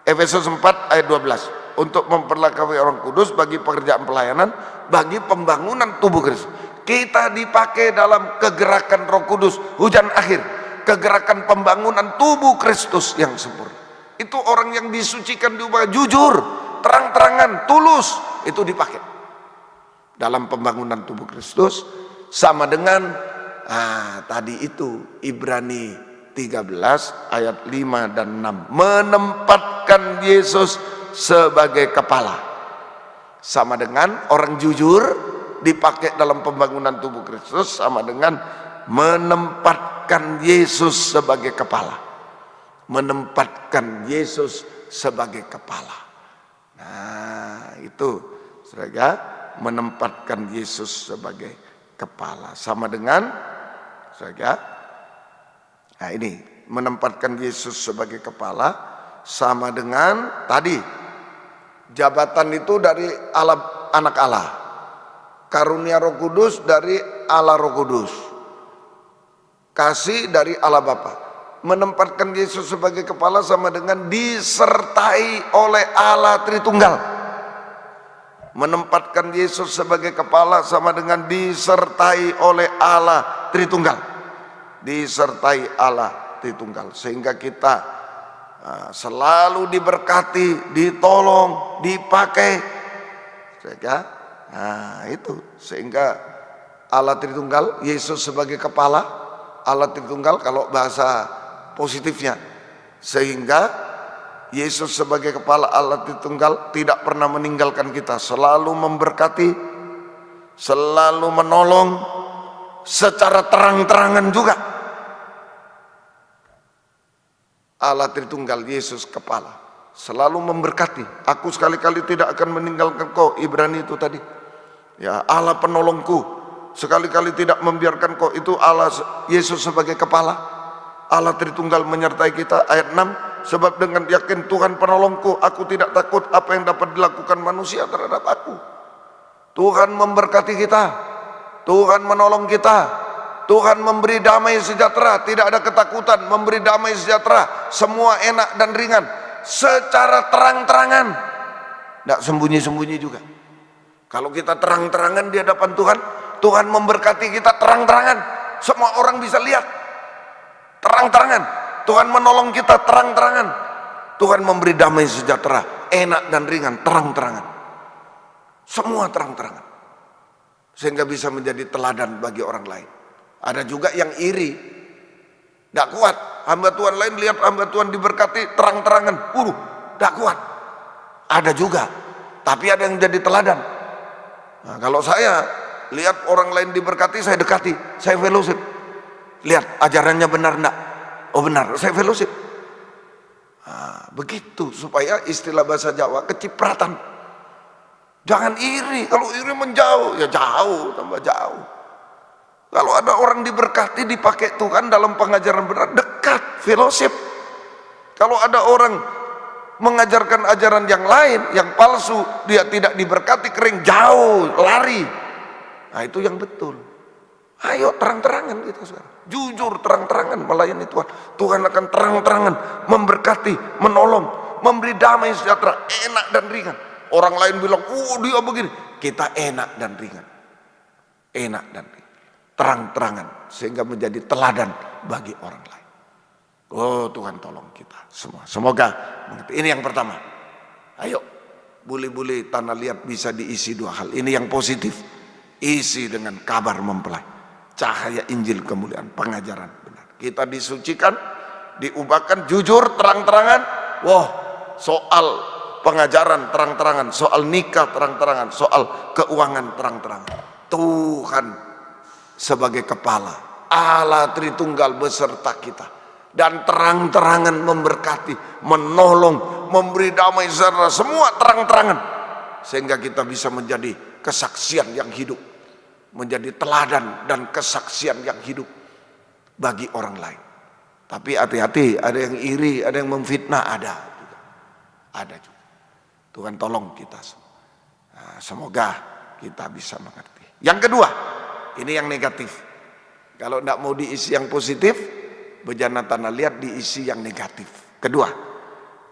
Efesus 4 ayat 12, untuk memperlengkapi orang kudus bagi pekerjaan pelayanan, bagi pembangunan tubuh Kristus. Kita dipakai dalam kegerakan Roh Kudus, hujan akhir, kegerakan pembangunan tubuh Kristus yang sempurna. Itu orang yang disucikan, diubah, jujur, terang-terangan, tulus, itu dipakai dalam pembangunan tubuh Kristus. Sama dengan tadi itu Ibrani 13 ayat 5 dan 6, menempatkan Yesus sebagai kepala. Sama dengan orang jujur dipakai dalam pembangunan tubuh Kristus, sama dengan menempatkan Yesus sebagai kepala. Menempatkan Yesus sebagai kepala. Nah, itu saudara, menempatkan Yesus sebagai kepala. Sama dengan saudara, nah ini menempatkan Yesus sebagai kepala, sama dengan tadi jabatan itu dari Allah, anak Allah, karunia Roh Kudus dari Allah Roh Kudus, kasih dari Allah Bapa. Menempatkan Yesus sebagai kepala sama dengan disertai oleh Allah Tritunggal. Menempatkan Yesus sebagai kepala sama dengan disertai oleh Allah Tritunggal. Disertai Allah Tritunggal, sehingga kita selalu diberkati, ditolong, dipakai. Itu sehingga Allah Tritunggal, Yesus sebagai kepala, Allah Tritunggal kalau bahasa positifnya, sehingga Yesus sebagai kepala Allah Tritunggal tidak pernah meninggalkan kita, selalu memberkati, selalu menolong secara terang-terangan juga. Allah Tritunggal, Yesus kepala, selalu memberkati. Aku sekali-kali tidak akan meninggalkan kau, Ibrani itu tadi. Ya, Allah penolongku, sekali-kali tidak membiarkan kau. Itu Allah, Yesus sebagai kepala. Allah Tritunggal menyertai kita, ayat 6, sebab dengan yakin Tuhan penolongku, aku tidak takut apa yang dapat dilakukan manusia terhadap aku. Tuhan memberkati kita, Tuhan menolong kita, Tuhan memberi damai sejahtera, tidak ada ketakutan, memberi damai sejahtera, semua enak dan ringan, secara terang-terangan, tidak sembunyi-sembunyi juga. Kalau kita terang-terangan di hadapan Tuhan, Tuhan memberkati kita terang-terangan. Semua orang bisa lihat. Terang-terangan. Tuhan menolong kita terang-terangan. Tuhan memberi damai sejahtera, enak dan ringan, terang-terangan. Semua terang-terangan. Sehingga bisa menjadi teladan bagi orang lain. Ada juga yang iri. Tidak kuat. Hamba Tuhan lain lihat hamba Tuhan diberkati terang-terangan. Tidak kuat. Ada juga. Tapi ada yang jadi teladan. Nah, kalau saya lihat orang lain diberkati, saya dekati, saya fellowship. Lihat ajarannya benar enggak? Oh benar, saya fellowship. Nah, begitu supaya istilah bahasa Jawa kecipratan. Jangan iri. Kalau iri menjauh, ya jauh, tambah jauh. Kalau ada orang diberkati, dipakai Tuhan dalam pengajaran benar, dekat, fellowship. Kalau ada orang mengajarkan ajaran yang lain, yang palsu, dia tidak diberkati, kering, jauh, lari. Nah itu yang betul. Ayo terang-terangan kita sekarang, jujur terang-terangan melayani Tuhan. Tuhan akan terang-terangan memberkati, menolong, memberi damai sejahtera, enak dan ringan. Orang lain bilang, dia begini, kita enak dan ringan, enak dan ringan, terang-terangan, sehingga menjadi teladan bagi orang lain. Oh Tuhan tolong kita semua. Semoga mengerti. Ini yang pertama. Ayo, buli-buli tanah liat bisa diisi dua hal. Ini yang positif. Isi dengan kabar mempelai, cahaya Injil kemuliaan, pengajaran benar. Kita disucikan, diubahkan, jujur, terang-terangan. Wah, soal pengajaran terang-terangan, soal nikah terang-terangan, soal keuangan terang-terangan. Tuhan sebagai kepala, Allah Tritunggal beserta kita. Dan terang-terangan memberkati, menolong, memberi damai sejahtera, semua terang-terangan. Sehingga kita bisa menjadi kesaksian yang hidup, menjadi teladan dan kesaksian yang hidup bagi orang lain. Tapi hati-hati, ada yang iri, ada yang memfitnah, ada juga. Tuhan tolong kita semua. Nah, semoga kita bisa mengerti. Yang kedua, ini yang negatif. Kalau tidak mau diisi yang positif, bejana tanah liat diisi yang negatif. Kedua,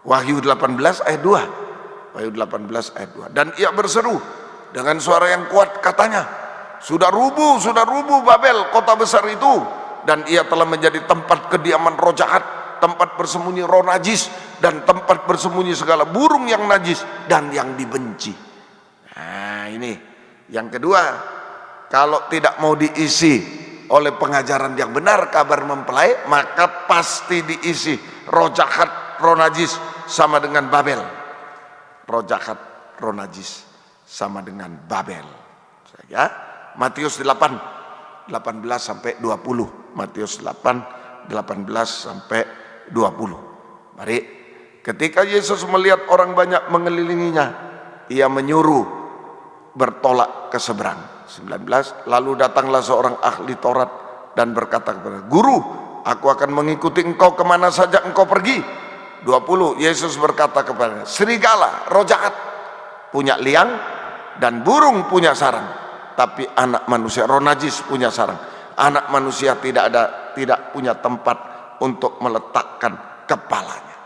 Wahyu 18 ayat 2. Wahyu 18 ayat 2. Dan ia berseru dengan suara yang kuat, katanya, sudah rubuh Babel, kota besar itu. Dan ia telah menjadi tempat kediaman roh jahat, tempat bersembunyi roh najis, dan tempat bersembunyi segala burung yang najis dan yang dibenci. Nah ini yang kedua. Kalau tidak mau diisi oleh pengajaran yang benar, kabar mempelai, maka pasti diisi roh jahat, roh najis, sama dengan Babel. Roh jahat, roh najis, sama dengan Babel. Ya, Matius 8, 18 sampai 20. Matius 8, 18 sampai 20. Mari, ketika Yesus melihat orang banyak mengelilinginya, ia menyuruh bertolak ke seberang. 19, lalu datanglah seorang ahli Taurat dan berkata kepada, Guru, aku akan mengikuti engkau kemana saja engkau pergi. 20, Yesus berkata kepada, serigala, roh jahat, punya liang, dan burung punya sarang, tapi anak manusia, roh najis, punya sarang. Anak manusia tidak punya tempat untuk meletakkan kepalanya.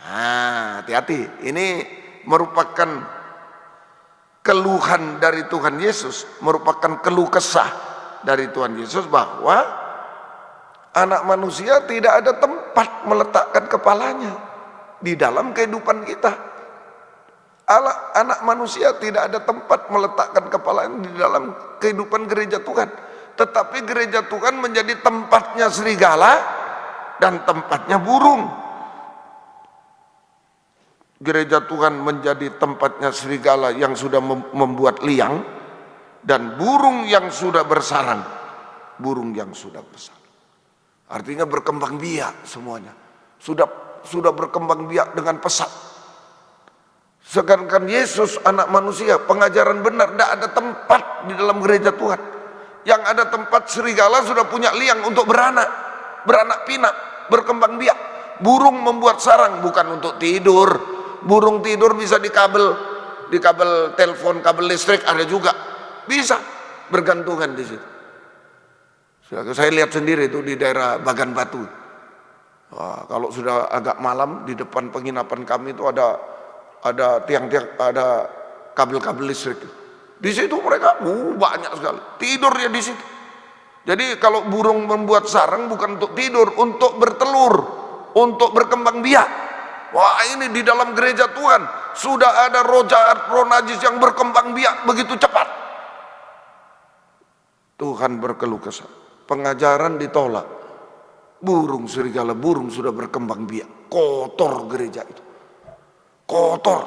Nah, hati-hati, ini merupakan keluhan dari Tuhan Yesus, merupakan keluh kesah dari Tuhan Yesus bahwa anak manusia tidak ada tempat meletakkan kepalanya di dalam kehidupan kita. Anak manusia tidak ada tempat meletakkan kepalanya di dalam kehidupan gereja Tuhan. Tetapi gereja Tuhan menjadi tempatnya serigala dan tempatnya burung. Gereja Tuhan menjadi tempatnya serigala yang sudah membuat liang, dan burung yang sudah bersarang. Burung yang sudah bersarang. Artinya berkembang biak semuanya. Sudah berkembang biak dengan pesat. Sedangkan Yesus anak manusia, pengajaran benar, tidak ada tempat di dalam gereja Tuhan. Yang ada tempat serigala sudah punya liang untuk beranak pinak, berkembang biak. Burung membuat sarang bukan untuk tidur. Burung tidur bisa di kabel telepon, kabel listrik ada juga, bisa bergantungan di situ. Saya lihat sendiri itu di daerah Bagan Batu. Wah, kalau sudah agak malam di depan penginapan kami itu ada tiang-tiang, ada kabel-kabel listrik. Di situ mereka banyak sekali. Tidur dia di situ. Jadi kalau burung membuat sarang bukan untuk tidur, untuk bertelur, untuk berkembang biak. Wah, ini di dalam gereja Tuhan sudah ada roh jahat, roh najis yang berkembang biak begitu cepat. Tuhan berkeluh kesah. Pengajaran ditolak. Burung serigala, burung sudah berkembang biak. Kotor gereja itu. Kotor.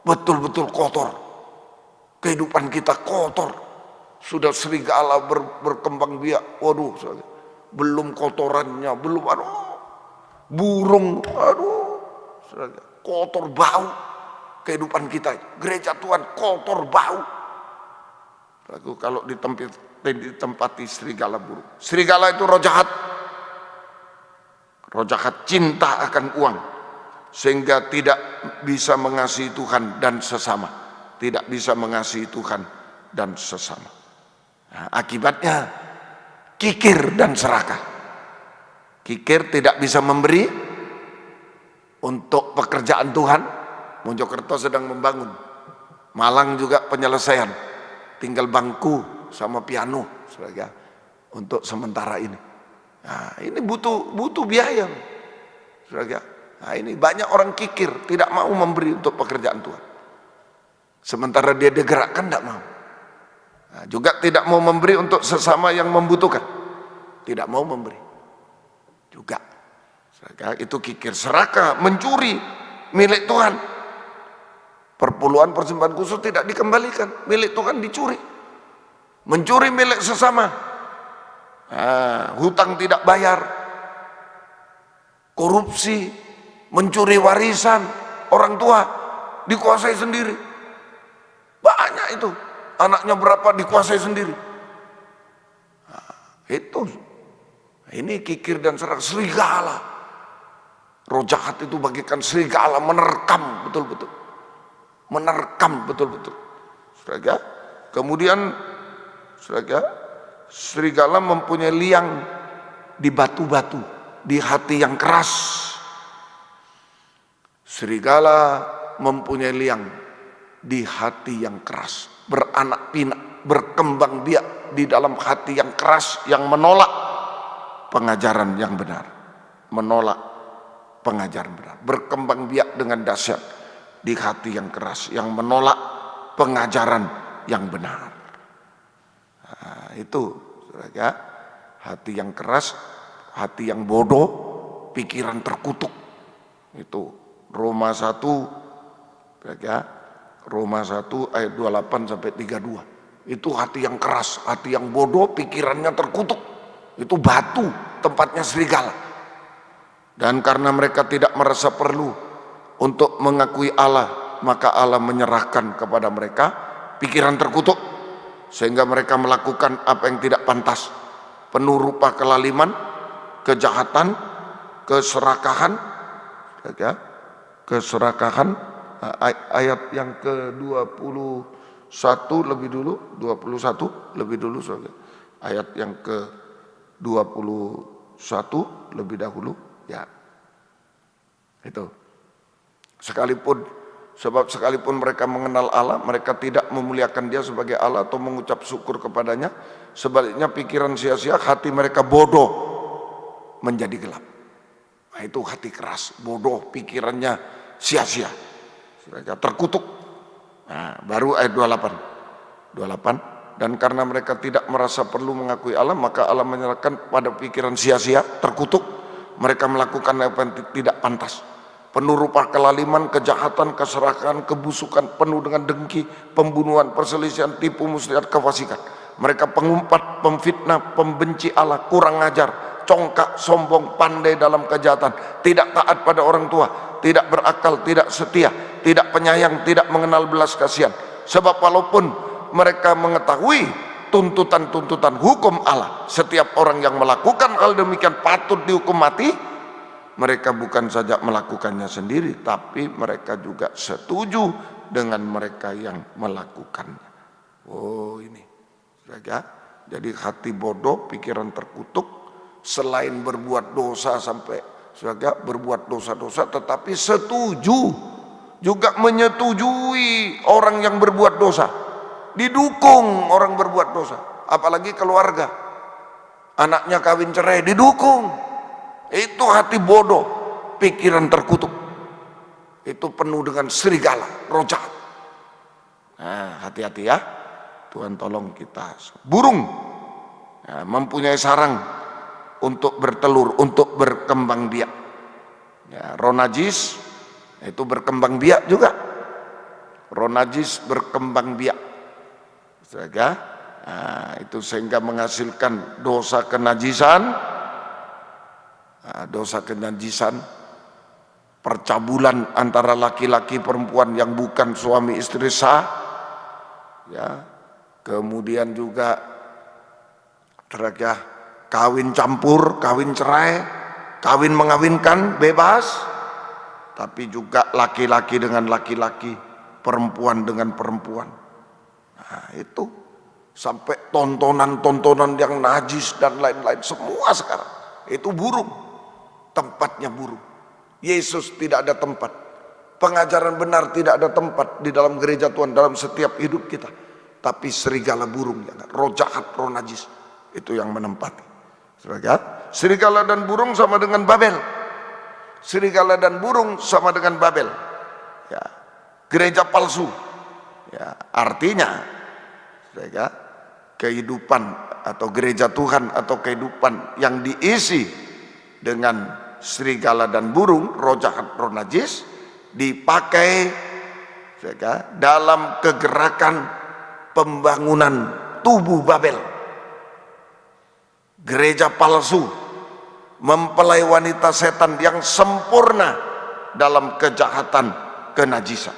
Betul-betul kotor. Kehidupan kita kotor. Sudah serigala berkembang biak. Waduh, belum kotorannya, belum burung, kotor bau. Kehidupan kita, gereja Tuhan kotor bau. Lalu kalau ditempati serigala burung. Serigala itu roh jahat. Roh jahat cinta akan uang. Sehingga tidak bisa mengasihi Tuhan dan sesama. Tidak bisa mengasihi Tuhan dan sesama. Nah, akibatnya kikir dan serakah. Kikir tidak bisa memberi untuk pekerjaan Tuhan. Mojokerto sedang membangun. Malang juga penyelesaian. Tinggal bangku sama piano saudara, untuk sementara ini. Nah, ini butuh biaya. Saudara. Nah, ini banyak orang kikir, tidak mau memberi untuk pekerjaan Tuhan. Sementara dia digerakkan tidak mau. Nah, juga tidak mau memberi untuk sesama yang membutuhkan. Tidak mau memberi. Juga. Itu kikir. Serakah, mencuri milik Tuhan. Perpuluhan persembahan khusus tidak dikembalikan. Milik Tuhan dicuri. Mencuri milik sesama. Nah, hutang tidak bayar. Korupsi. Mencuri warisan orang tua. Dikuasai sendiri. Banyak itu. Anaknya berapa dikuasai sendiri. Nah, itu. Ini kikir dan serakah. Serigala. Roh jahat itu bagikan serigala, menerkam betul-betul. Menerkam betul-betul. Saudara. Kemudian saudara, serigala mempunyai liang di batu-batu, di hati yang keras. Serigala mempunyai liang di hati yang keras, beranak pinak, berkembang biak di dalam hati yang keras, yang menolak pengajaran yang benar, menolak pengajaran benar, berkembang biak dengan dahsyat di hati yang keras, yang menolak pengajaran yang benar. Nah, itu ya, hati yang keras, hati yang bodoh, pikiran terkutuk. Itu Roma 1 ya, Roma 1 ayat 28 sampai 32. Itu hati yang keras, hati yang bodoh, pikirannya terkutuk. Itu batu, tempatnya serigala. Dan karena mereka tidak merasa perlu untuk mengakui Allah, maka Allah menyerahkan kepada mereka pikiran terkutuk, sehingga mereka melakukan apa yang tidak pantas, penuh rupa kelaliman, kejahatan, keserakahan, ya, keserakahan. Ayat yang ke-21 lebih dulu, 21 lebih dulu, ayat yang ke-21 lebih dahulu, ya. Itu. Sekalipun mereka mengenal Allah, mereka tidak memuliakan Dia sebagai Allah atau mengucap syukur kepadanya. Sebaliknya pikiran sia-sia, hati mereka bodoh menjadi gelap. Nah, itu hati keras, bodoh, pikirannya sia-sia, terkutuk. Nah, baru ayat 28. Dan karena mereka tidak merasa perlu mengakui Allah, maka Allah menyerahkan pada pikiran sia-sia, terkutuk. Mereka melakukan apa yang tidak pantas, penuh rupa kelaliman, kejahatan, keserakahan, kebusukan, penuh dengan dengki, pembunuhan, perselisihan, tipu muslihat, kefasikan. Mereka pengumpat, pemfitnah, pembenci Allah, kurang ajar, congkak, sombong, pandai dalam kejahatan, tidak taat pada orang tua, tidak berakal, tidak setia, tidak penyayang, tidak mengenal belas kasihan. Sebab walaupun mereka mengetahui tuntutan-tuntutan hukum Allah, setiap orang yang melakukan hal demikian patut dihukum mati. Mereka bukan saja melakukannya sendiri, tapi mereka juga setuju dengan mereka yang melakukannya. Oh, ini saja. Jadi hati bodoh, pikiran terkutuk, selain berbuat dosa sampai saja berbuat dosa-dosa, tetapi setuju juga menyetujui orang yang berbuat dosa. Didukung orang berbuat dosa, apalagi keluarga. Anaknya kawin cerai, didukung. Itu hati bodoh, pikiran terkutuk. Itu penuh dengan serigala, roh jahat. Nah, hati-hati ya. Tuhan tolong kita. Burung ya, mempunyai sarang untuk bertelur, untuk berkembang biak. Ya, roh najis itu berkembang biak juga. Roh najis berkembang biak. Nah, itu sehingga menghasilkan dosa kenajisan. Nah, dosa kenajisan, percabulan antara laki-laki perempuan yang bukan suami istri sah, ya, kemudian juga kawin campur, kawin cerai, kawin mengawinkan bebas, tapi juga laki-laki dengan laki-laki, perempuan dengan perempuan. Nah, itu sampai tontonan-tontonan yang najis dan lain-lain semua sekarang itu burung, tempatnya burung. Yesus tidak ada tempat, pengajaran benar tidak ada tempat di dalam gereja Tuhan, dalam setiap hidup kita. Tapi serigala burung, roh jahat, roh najis itu yang menempati. Serigala dan burung sama dengan Babel. Serigala dan burung sama dengan Babel. Ya, gereja palsu. Ya, artinya, kehidupan atau gereja Tuhan atau kehidupan yang diisi dengan serigala dan burung, roh jahat, roh najis, dipakai dalam kegerakan pembangunan tubuh Babel. Gereja palsu mempelai wanita setan yang sempurna dalam kejahatan kenajisan,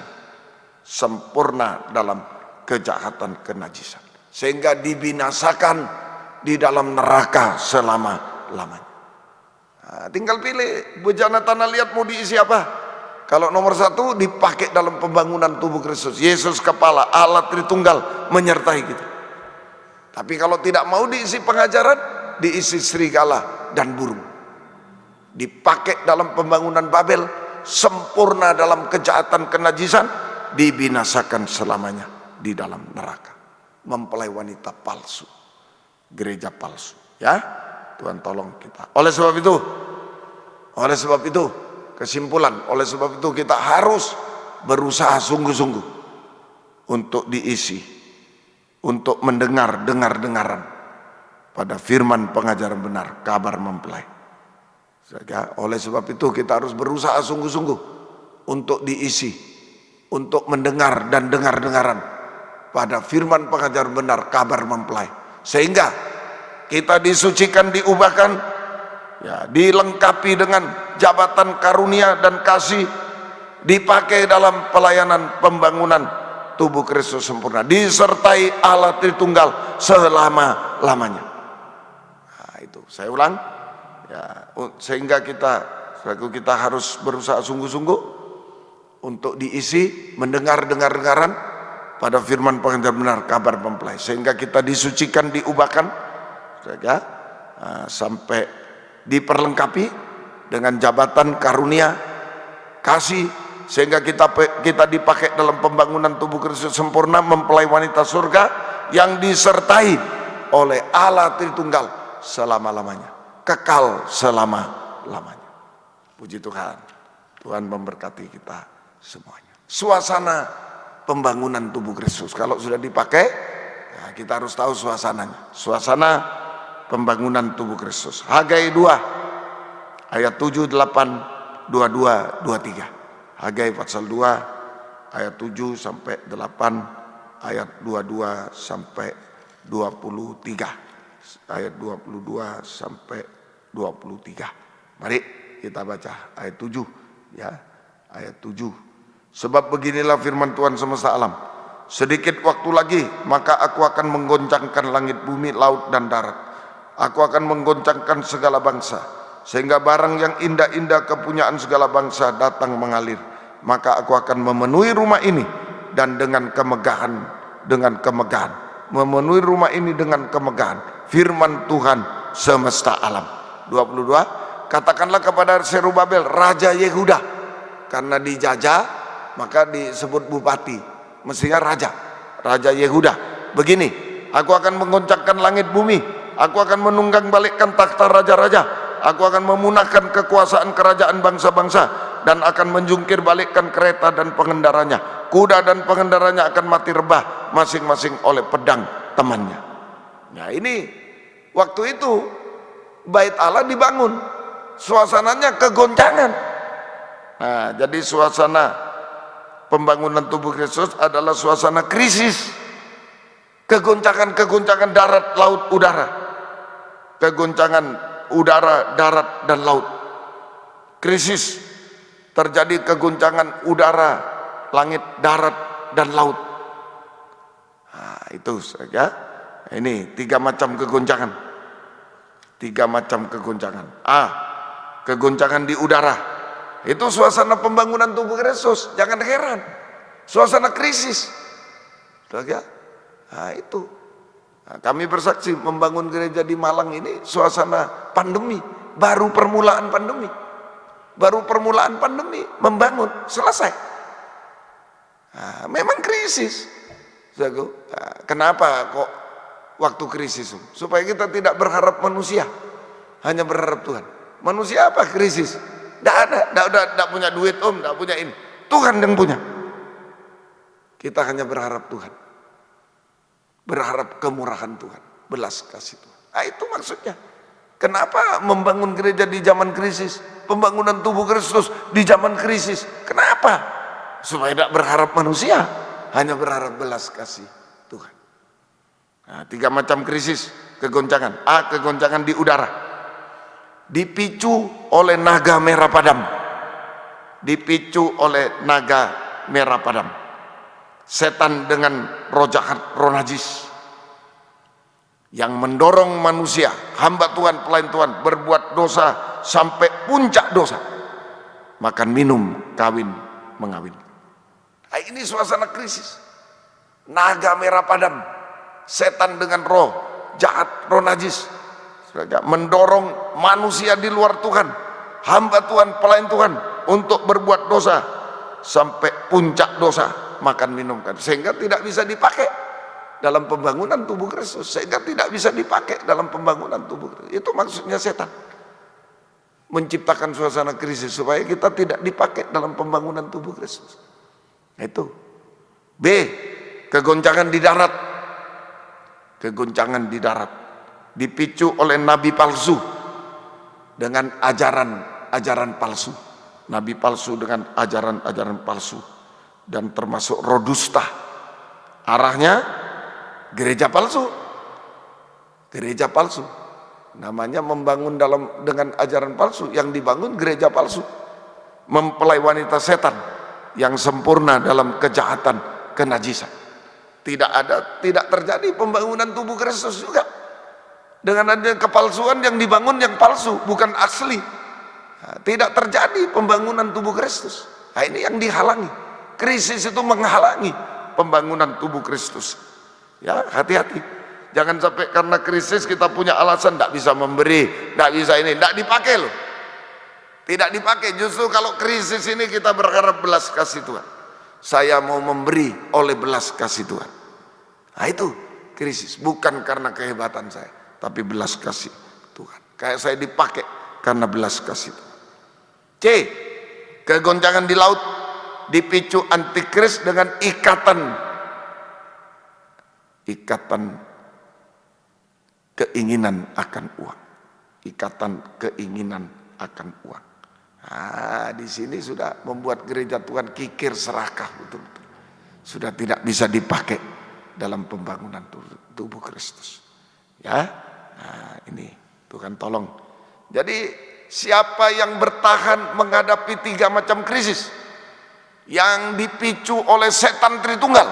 sempurna dalam kejahatan kenajisan, sehingga dibinasakan di dalam neraka selama-lamanya. Nah, tinggal pilih bejana tanah liat mau diisi apa. Kalau nomor satu dipakai dalam pembangunan tubuh Kristus, Yesus kepala, Allah Tritunggal menyertai kita. Tapi kalau tidak mau diisi pengajaran, diisi serigala dan burung, dipakai dalam pembangunan Babel, sempurna dalam kejahatan kenajisan, dibinasakan selamanya di dalam neraka. Mempelai wanita palsu, gereja palsu, ya. Tuhan tolong kita. Oleh sebab itu kesimpulan, oleh sebab itu kita harus berusaha sungguh-sungguh untuk diisi, untuk dengaran pada firman pengajaran benar, kabar mempelai. Oleh sebab itu kita harus berusaha sungguh-sungguh untuk diisi, untuk mendengar dan dengaran pada firman pengajaran benar, kabar mempelai, sehingga kita disucikan, diubahkan, ya, dilengkapi dengan jabatan karunia dan kasih, dipakai dalam pelayanan pembangunan tubuh Kristus sempurna, disertai Allah Tritunggal selama-lamanya. Nah, itu saya ulang, ya, sehingga kita harus berusaha sungguh-sungguh untuk diisi, mendengaran pada firman pengajaran benar, kabar mempelai, sehingga kita disucikan, diubahkan, sampai diperlengkapi dengan jabatan karunia kasih, sehingga kita dipakai dalam pembangunan tubuh Kristus sempurna, mempelai wanita surga yang disertai oleh Allah Tritunggal selama-lamanya, kekal selama-lamanya. Puji Tuhan. Tuhan memberkati kita semuanya. Suasana pembangunan tubuh Kristus kalau sudah dipakai, ya, kita harus tahu suasananya. Suasana pembangunan tubuh Kristus. Hagai 2 ayat 7, 8, 22, 23. Hagai pasal 2 ayat 7 sampai 8, ayat 22 sampai 23, ayat 22 sampai 23. Mari kita baca ayat 7, ya, ayat 7. Sebab beginilah firman Tuhan semesta alam, sedikit waktu lagi maka aku akan menggoncangkan langit, bumi, laut dan darat. Aku akan menggoncangkan segala bangsa, sehingga barang yang indah-indah kepunyaan segala bangsa datang mengalir. Maka aku akan memenuhi rumah ini dan dengan kemegahan, memenuhi rumah ini dengan kemegahan. Firman Tuhan semesta alam. 22. Katakanlah kepada Serubabel raja Yehuda, karena dijajah maka disebut bupati, mestinya raja. Raja Yehuda. Begini, aku akan menggoncangkan langit bumi, aku akan menunggang balikkan takhta raja-raja, aku akan memunahkan kekuasaan kerajaan bangsa-bangsa, dan akan menjungkir balikkan kereta dan pengendaranya. Kuda dan pengendaranya akan mati rebah masing-masing oleh pedang temannya. Nah, ini waktu itu Bait Allah dibangun, suasananya kegoncangan. Nah, jadi suasana pembangunan tubuh Kristus adalah suasana krisis. Kegoncangan-kegoncangan darat, laut, udara. Kegoncangan udara, darat, dan laut. Krisis. Terjadi kegoncangan udara, langit, darat, dan laut. Nah, itu saja. Ini 3 macam kegoncangan. 3 macam kegoncangan. Kegoncangan di udara. Itu suasana pembangunan tubuh Kristus. Jangan heran. Suasana krisis. Saja. Nah, itu. Nah, kami bersaksi membangun gereja di Malang ini suasana pandemi. Baru permulaan pandemi. Baru permulaan pandemi. Membangun. Selesai. Nah, memang krisis. Nah, kenapa kok waktu krisis? Supaya kita tidak berharap manusia. Hanya berharap Tuhan. Manusia apa krisis? Tidak punya duit tidak punya ini. Tuhan yang punya. Kita hanya berharap Tuhan. Berharap kemurahan Tuhan. Belas kasih Tuhan. Nah, itu maksudnya. Kenapa membangun gereja di zaman krisis? Pembangunan tubuh Kristus di zaman krisis. Kenapa? Supaya tidak berharap manusia. Hanya berharap belas kasih Tuhan. Nah, 3 macam krisis kegoncangan. Kegoncangan di udara. Dipicu oleh naga merah padam. Dipicu oleh naga merah padam. Setan dengan roh jahat, roh najis, yang mendorong manusia, hamba Tuhan, pelayan Tuhan, berbuat dosa sampai puncak dosa. Makan, minum, kawin, mengawin. Nah, ini suasana krisis. Naga merah padam, setan dengan roh jahat, roh najis, mendorong manusia di luar Tuhan, hamba Tuhan, pelayan Tuhan, untuk berbuat dosa sampai puncak dosa, makan, minum, sehingga tidak bisa dipakai dalam pembangunan tubuh Kristus. Sehingga tidak bisa dipakai dalam pembangunan tubuh Kristus. Itu maksudnya setan menciptakan suasana krisis supaya kita tidak dipakai dalam pembangunan tubuh Kristus. Itu. B, kegoncangan di darat. Kegoncangan di darat dipicu oleh nabi palsu dengan ajaran palsu. Nabi palsu dengan ajaran palsu, dan termasuk roh dusta. Arahnya gereja palsu. Gereja palsu. Namanya membangun dengan ajaran palsu. Yang dibangun gereja palsu. Mempelai wanita setan yang sempurna dalam kejahatan, kenajisan. Tidak terjadi pembangunan tubuh Kristus juga. Dengan adanya kepalsuan yang dibangun yang palsu, bukan asli. Nah, tidak terjadi pembangunan tubuh Kristus. Nah, ini yang dihalangi. Krisis itu menghalangi pembangunan tubuh Kristus. Ya, hati-hati. Jangan sampai karena krisis kita punya alasan tidak bisa memberi, tidak bisa ini, tidak dipakai loh. Tidak dipakai. Justru kalau krisis ini kita berharap belas kasih Tuhan. Saya mau memberi oleh belas kasih Tuhan. Nah, itu krisis. Bukan karena kehebatan saya, tapi belas kasih Tuhan. Kayak saya dipakai karena belas kasih Tuhan. C, kegoncangan di laut dipicu antikris dengan ikatan keinginan akan uang. Ikatan keinginan akan uang. Nah, di sini sudah membuat gereja Tuhan kikir serakah betul-betul. Sudah tidak bisa dipakai dalam pembangunan tubuh Kristus. Ya, nah, ini Tuhan tolong. Jadi siapa yang bertahan menghadapi 3 macam krisis yang dipicu oleh setan Tritunggal?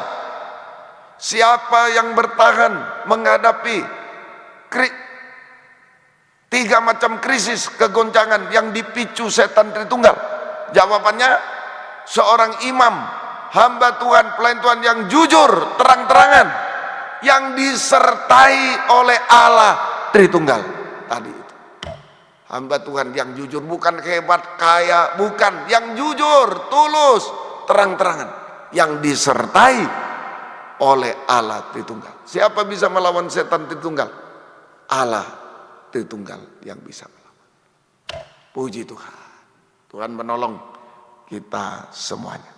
Siapa yang bertahan menghadapi 3 macam krisis kegoncangan yang dipicu setan Tritunggal? Jawabannya, seorang imam, hamba Tuhan, pelayan Tuhan yang jujur, terang-terangan, yang disertai oleh Allah Tritunggal. Tadi itu hamba Tuhan yang jujur, bukan hebat, kaya, bukan, yang jujur, tulus, terang-terangan, yang disertai oleh Allah Tritunggal. Siapa bisa melawan setan Tritunggal? Allah Tritunggal yang bisa melawan. Puji Tuhan. Tuhan menolong kita semuanya.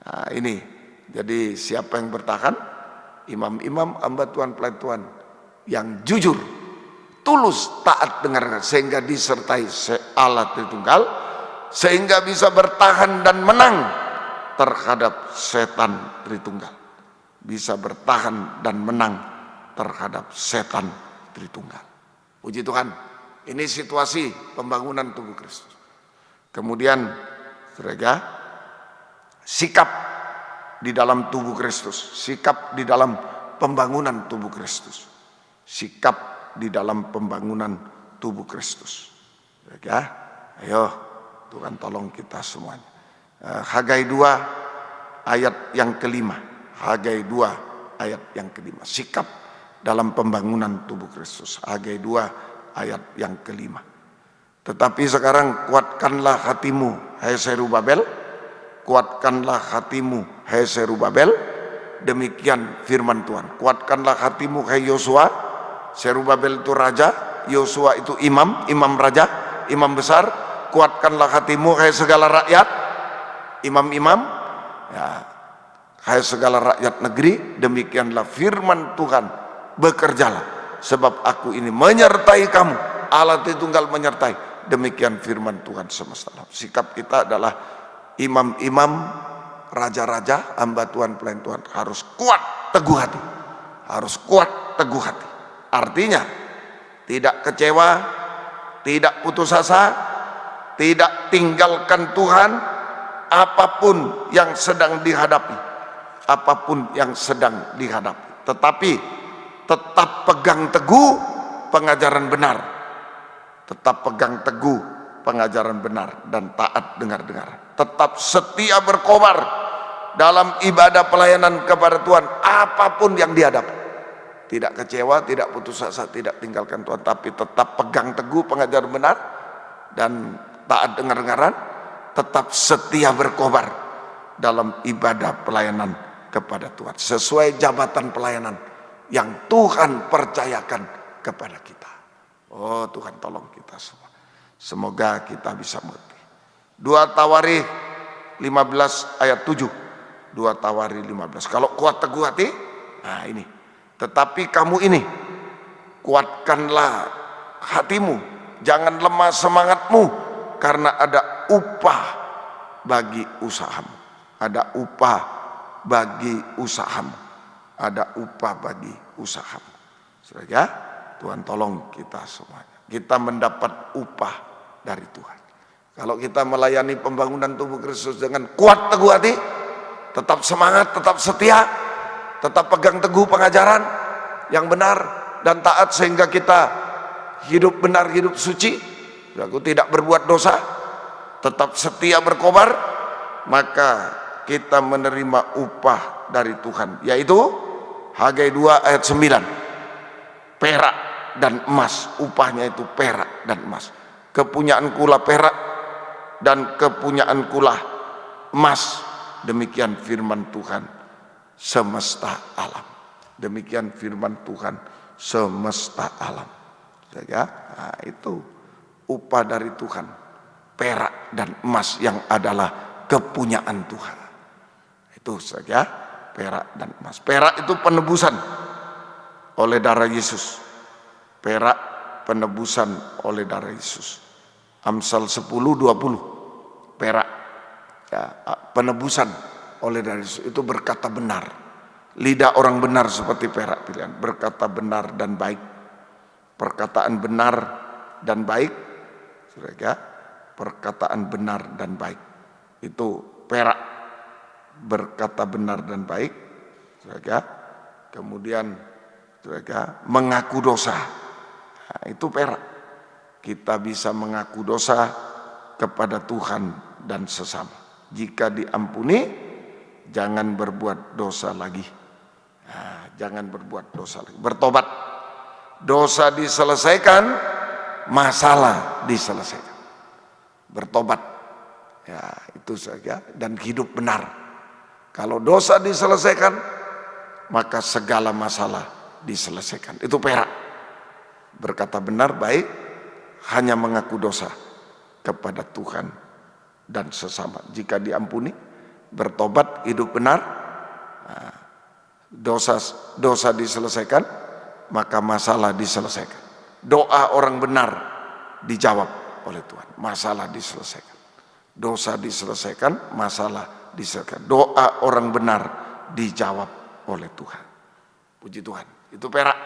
Nah, ini jadi siapa yang bertahan? Imam-imam, hamba Tuhan, pelayan Tuhan yang jujur, tulus, taat dengar, sehingga disertai Allah Tritunggal, sehingga bisa bertahan dan menang terhadap setan Tritunggal. Bisa bertahan dan menang terhadap setan Tritunggal. Puji Tuhan. Ini situasi pembangunan tubuh Kristus. Kemudian, saudara, sikap di dalam tubuh Kristus, sikap di dalam pembangunan tubuh Kristus, sikap di dalam pembangunan tubuh Kristus. Ya, ayo Tuhan tolong kita semuanya. Hagai 2 ayat yang kelima. Hagai 2 ayat yang kelima. Sikap dalam pembangunan tubuh Kristus. Hagai 2 ayat yang kelima. Tetapi sekarang kuatkanlah hatimu, hai Zerubabel. Kuatkanlah hatimu, hai Zerubabel. Demikian firman Tuhan. Kuatkanlah hatimu, hai Yosua. Zerubabel itu raja, Yosua itu imam, imam raja, imam besar. Kuatkanlah hatimu, hai segala rakyat, imam-imam, ya, hai segala rakyat negeri. Demikianlah firman Tuhan, bekerjalah, sebab aku ini menyertai kamu. Allah Tritunggal menyertai. Demikian firman Tuhan semesta alam. Sikap kita adalah imam-imam, raja-raja, hamba Tuhan, pelayan Tuhan harus kuat teguh hati. Harus kuat teguh hati. Artinya tidak kecewa, tidak putus asa, tidak tinggalkan Tuhan apapun yang sedang dihadapi. Apapun yang sedang dihadapi. Tetapi tetap pegang teguh pengajaran benar. Tetap pegang teguh pengajaran benar dan taat dengar-dengar. Tetap setia berkobar dalam ibadah pelayanan kepada Tuhan apapun yang dihadapi. Tidak kecewa, tidak putus asa, tidak tinggalkan Tuhan, tapi tetap pegang teguh pengajaran benar dan taat dengar-dengaran. Tetap setia berkobar dalam ibadah pelayanan kepada Tuhan sesuai jabatan pelayanan yang Tuhan percayakan kepada kita. Oh Tuhan tolong kita semua. Semoga kita bisa mengerti. 2 Tawarikh 15 ayat 7. 2 Tawarikh 15. Kalau kuat teguh hati, nah ini. Tetapi kamu ini, kuatkanlah hatimu, jangan lemah semangatmu, karena ada upah bagi usahamu. Ada upah bagi usahamu. Ada upah bagi usahamu. Saudara, Tuhan tolong kita semuanya. Kita mendapat upah dari Tuhan. Kalau kita melayani pembangunan tubuh Kristus dengan kuat teguh hati, tetap semangat, tetap setia, tetap pegang teguh pengajaran yang benar dan taat, sehingga kita hidup benar, hidup suci, aku tidak berbuat dosa, tetap setia berkobar, maka kita menerima upah dari Tuhan, yaitu Hagai 2 ayat 9. Perak dan emas, upahnya itu perak dan emas. Kepunyaanku lah perak dan kepunyaanku lah emas. Demikian firman Tuhan semesta alam. Demikian firman Tuhan semesta alam. Ya, nah, itu upah dari Tuhan, perak dan emas yang adalah kepunyaan Tuhan. Itu saja, perak dan emas. Perak itu penebusan oleh darah Yesus. Perak penebusan oleh darah Yesus. Amsal 10:20. Perak, ya, penebusan oleh darah Yesus, itu berkata benar. Lidah orang benar seperti perak pilihan, berkata benar dan baik. Perkataan benar dan baik, saudara, perkataan benar dan baik itu perak, berkata benar dan baik, saudara. Kemudian saudara, mengaku dosa, nah, itu perak. Kita bisa mengaku dosa kepada Tuhan dan sesama. Jika diampuni, jangan berbuat dosa lagi. Nah, jangan berbuat dosa lagi. Bertobat, dosa diselesaikan, masalah diselesaikan. Bertobat, ya itu saja, dan hidup benar. Kalau dosa diselesaikan, maka segala masalah diselesaikan. Itu perak. Berkata benar, baik, hanya mengaku dosa kepada Tuhan dan sesama. Jika diampuni, bertobat, hidup benar, dosa diselesaikan, maka masalah diselesaikan. Doa orang benar dijawab oleh Tuhan, masalah diselesaikan. Dosa diselesaikan, masalah diselesaikan. Doa orang benar dijawab oleh Tuhan. Puji Tuhan. Itu perak.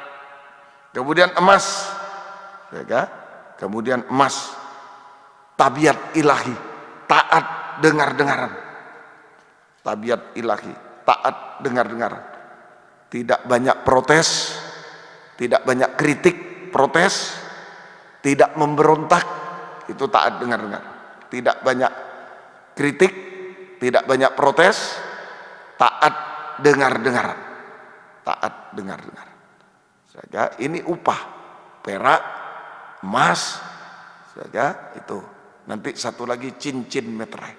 Kemudian emas. Kemudian emas. Tabiat ilahi, taat dengar-dengaran. Tabiat ilahi, taat dengar-dengaran. Tidak banyak protes, tidak banyak kritik, protes, tidak memberontak, itu taat dengar-dengar. Tidak banyak kritik, tidak banyak protes, taat dengar-dengaran. Taat dengar-dengaran. Ini upah, perak, emas, itu. Nanti satu lagi cincin meterai.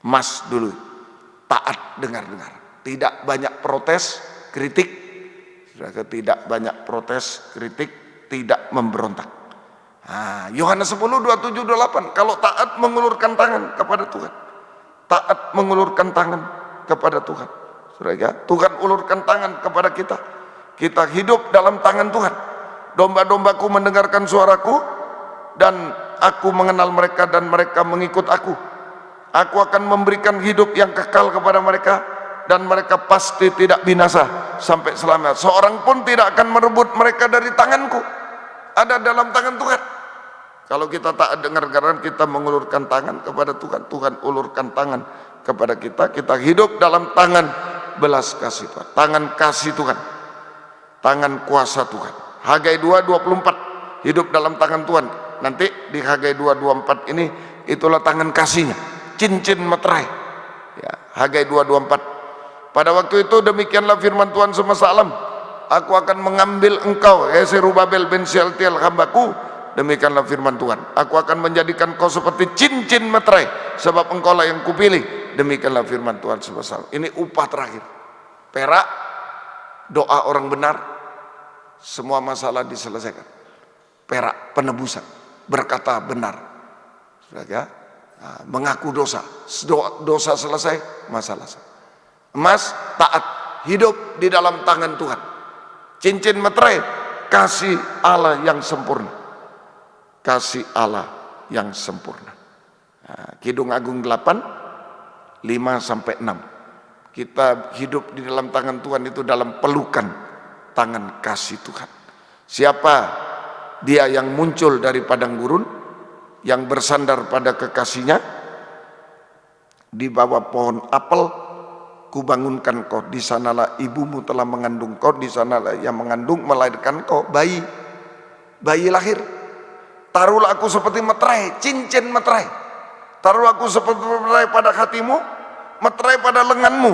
Emas dulu, taat dengar-dengar. Tidak banyak protes, kritik, tidak banyak protes, kritik, tidak memberontak. Yohanes 10, 27, 28. Kalau taat mengulurkan tangan kepada Tuhan. Taat mengulurkan tangan kepada Tuhan. Tuhan ulurkan tangan kepada kita. Kita hidup dalam tangan Tuhan. Domba-dombaku mendengarkan suaraku, dan aku mengenal mereka dan mereka mengikut aku. Aku akan memberikan hidup yang kekal kepada mereka, dan mereka pasti tidak binasa sampai selamanya. Seorang pun tidak akan merebut mereka dari tanganku. Ada dalam tangan Tuhan. Kalau kita taat dengar-dengaran, kita mengulurkan tangan kepada Tuhan, Tuhan ulurkan tangan kepada kita. Kita hidup dalam tangan belas kasih Tuhan, tangan kasih Tuhan, tangan kuasa Tuhan. Hagai 2, 24, hidup dalam tangan Tuhan. Nanti di Hagai 2, 24 ini, itulah tangan kasihnya, cincin meterai. Hagai 2, 24. Pada waktu itu demikianlah firman Tuhan semesta alam. Aku akan mengambil engkau, Zerubabel bin Shealtiel hambaku. Demikianlah firman Tuhan. Aku akan menjadikan kau seperti cincin meterai, sebab engkaulah yang kupilih. Demikianlah firman Tuhan semesta alam. Ini upah terakhir. Perak, doa orang benar, semua masalah diselesaikan. Perak, penebusan, berkata benar, mengaku dosa, dosa selesai, masalah selesai. Emas, taat, hidup di dalam tangan Tuhan. Cincin meterai, kasih Allah yang sempurna. Kasih Allah yang sempurna. Kidung Agung 8, 5-6. Kita hidup di dalam tangan Tuhan itu dalam pelukan tangan kasih Tuhan. Siapa dia yang muncul dari padang gurun, yang bersandar pada kekasihnya, di bawah pohon apel, kubangunkan kau, di sanalah ibumu telah mengandung kau, di sanalah yang mengandung melahirkan kau, bayi lahir. Taruhlah aku seperti meterai, cincin meterai. Taruhlah aku seperti meterai pada hatimu, meterai pada lenganmu,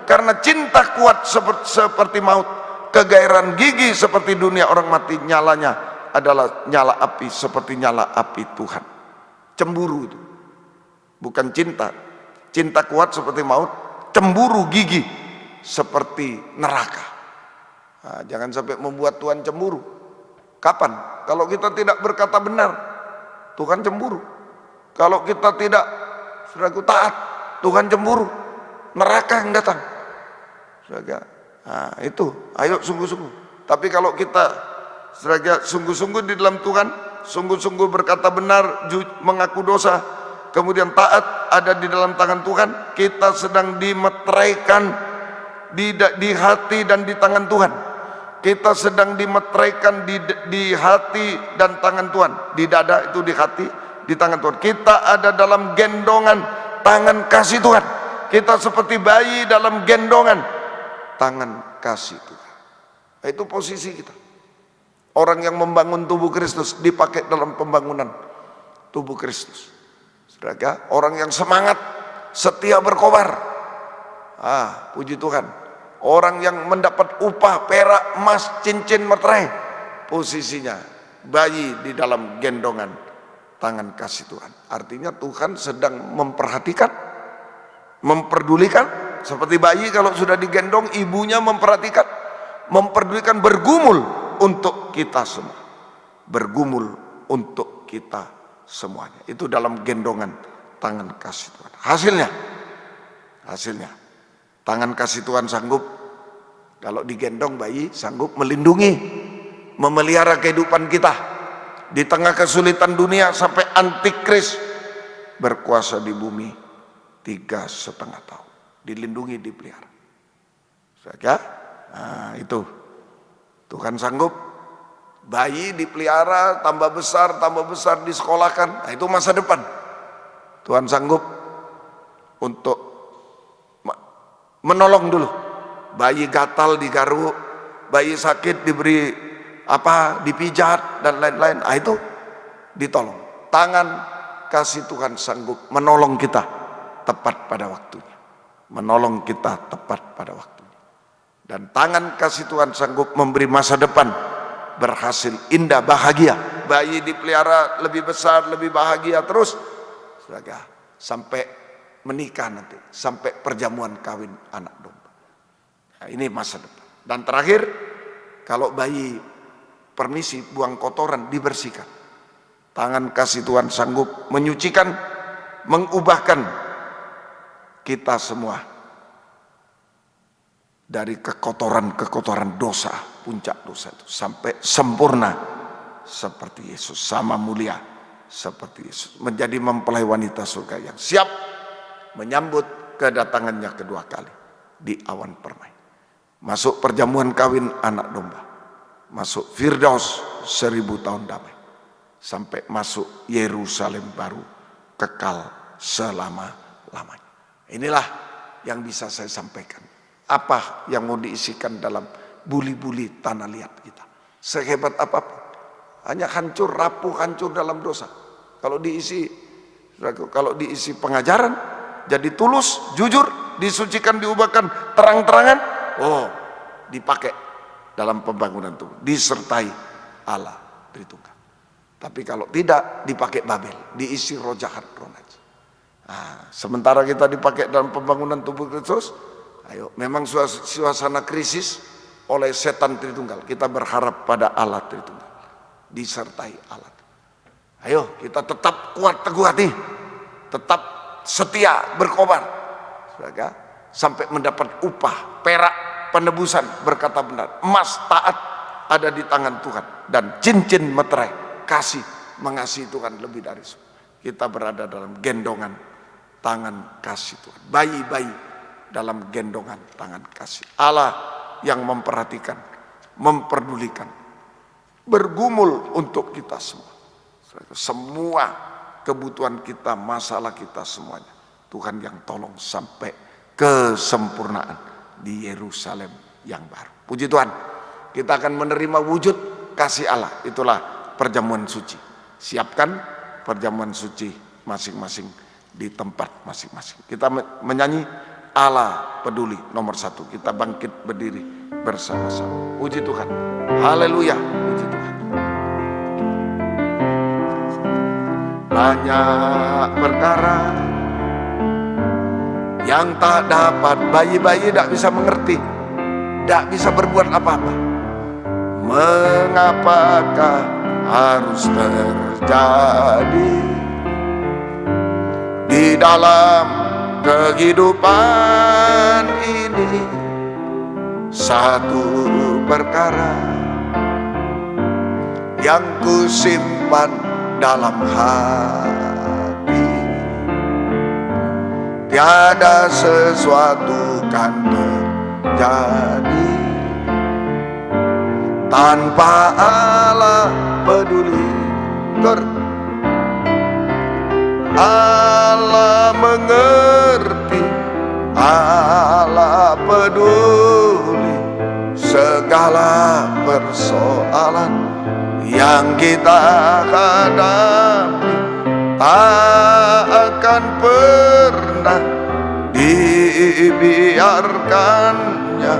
karena cinta kuat seperti maut, kegairahan gigi seperti dunia orang mati, nyalanya adalah nyala api seperti nyala api Tuhan. Cemburu itu bukan cinta. Cinta kuat seperti maut, cemburu gigi seperti neraka. Jangan sampai membuat Tuhan cemburu. Kapan? Kalau kita tidak berkata benar, Tuhan cemburu. Kalau kita tidak saudaraku taat, Tuhan cemburu. Neraka yang datang. Saudara, itu ayo sungguh-sungguh. Tapi kalau kita saudara sungguh-sungguh di dalam Tuhan, sungguh-sungguh berkata benar, mengaku dosa, kemudian taat ada di dalam tangan Tuhan, kita sedang dimeteraikan di hati dan di tangan Tuhan. Kita sedang dimeteraikan di hati dan tangan Tuhan. Di dada itu, di hati, di tangan Tuhan. Kita ada dalam gendongan tangan kasih Tuhan. Kita seperti bayi dalam gendongan tangan kasih Tuhan. Itu posisi kita. Orang yang membangun tubuh Kristus dipakai dalam pembangunan tubuh Kristus. Saudara, orang yang semangat, setia berkobar. Puji Tuhan. Orang yang mendapat upah perak, emas, cincin, meterai, posisinya bayi di dalam gendongan tangan kasih Tuhan. Artinya Tuhan sedang memperhatikan, memperdulikan, seperti bayi kalau sudah digendong ibunya memperhatikan. memperdulikan, bergumul untuk kita semua. Bergumul untuk kita semuanya. Itu dalam gendongan tangan kasih Tuhan. Hasilnya tangan kasih Tuhan sanggup, kalau digendong bayi, sanggup melindungi, memelihara kehidupan kita di tengah kesulitan dunia sampai antikris berkuasa di bumi 3,5 tahun. Dilindungi, dipelihara. Saja, nah itu Tuhan sanggup. Bayi dipelihara, tambah besar disekolahkan. Nah, itu masa depan. Tuhan sanggup untuk menolong dulu. Bayi gatal digaruk, bayi sakit diberi dipijat dan lain-lain. Nah, itu ditolong. Tangan kasih Tuhan sanggup menolong kita tepat pada waktunya. Menolong kita tepat pada waktunya. Dan tangan kasih Tuhan sanggup memberi masa depan berhasil, indah, bahagia. Bayi dipelihara lebih besar, lebih bahagia terus sampai menikah nanti, sampai perjamuan kawin anak domba. Nah, ini masa depan. Dan terakhir, kalau bayi permisi buang kotoran, dibersihkan. Tangan kasih Tuhan sanggup menyucikan, mengubahkan kita semua dari kekotoran dosa, puncak dosa itu, sampai sempurna seperti Yesus, sama mulia seperti Yesus, menjadi mempelai wanita surga yang siap menyambut kedatangannya kedua kali di awan permai. Masuk perjamuan kawin anak domba, masuk Firdaus 1000 tahun damai, sampai masuk Yerusalem baru kekal selama-lamanya. Inilah yang bisa saya sampaikan. Apa yang mau diisikan dalam buli-buli tanah liat kita, sehebat apapun, hanya hancur, rapuh, hancur dalam dosa. Kalau diisi pengajaran, jadi tulus, jujur, disucikan, diubahkan, terang-terangan, dipakai dalam pembangunan tubuh, disertai Allah Tritunggal. Tapi kalau tidak, dipakai Babel, diisi roh jahat, roh najis. Nah, sementara kita dipakai dalam pembangunan tubuh Kristus, ayo, memang suasana krisis oleh setan Tritunggal. Kita berharap pada Allah Tritunggal, disertai Allah. Ayo, kita tetap kuat, teguh hati, tetap setia, berkobar, sampai mendapat upah, perak, penebusan, berkata benar, emas taat ada di tangan Tuhan, dan cincin meterai kasih mengasihi Tuhan lebih dari semua. Kita berada dalam gendongan tangan kasih Tuhan, bayi-bayi dalam gendongan tangan kasih Allah yang memperhatikan, memperdulikan, bergumul untuk kita semua kebutuhan kita, masalah kita semuanya. Tuhan yang tolong sampai kesempurnaan di Yerusalem yang baru. Puji Tuhan, kita akan menerima wujud kasih Allah. Itulah perjamuan suci. Siapkan perjamuan suci masing-masing di tempat masing-masing. Kita menyanyi Allah peduli nomor 1. Kita bangkit berdiri bersama-sama. Puji Tuhan, haleluya, puji Tuhan. Banyak perkara yang tak dapat, bayi-bayi tidak bisa mengerti, tidak bisa berbuat apa-apa. Mengapakah harus terjadi di dalam kehidupan ini? Satu perkara yang kusimpan dalam hati, tiada sesuatu kan terjadi tanpa Allah peduli. Allah mengerti, Allah peduli segala persoalan yang kita hadapi. Tak akan pernah dibiarkannya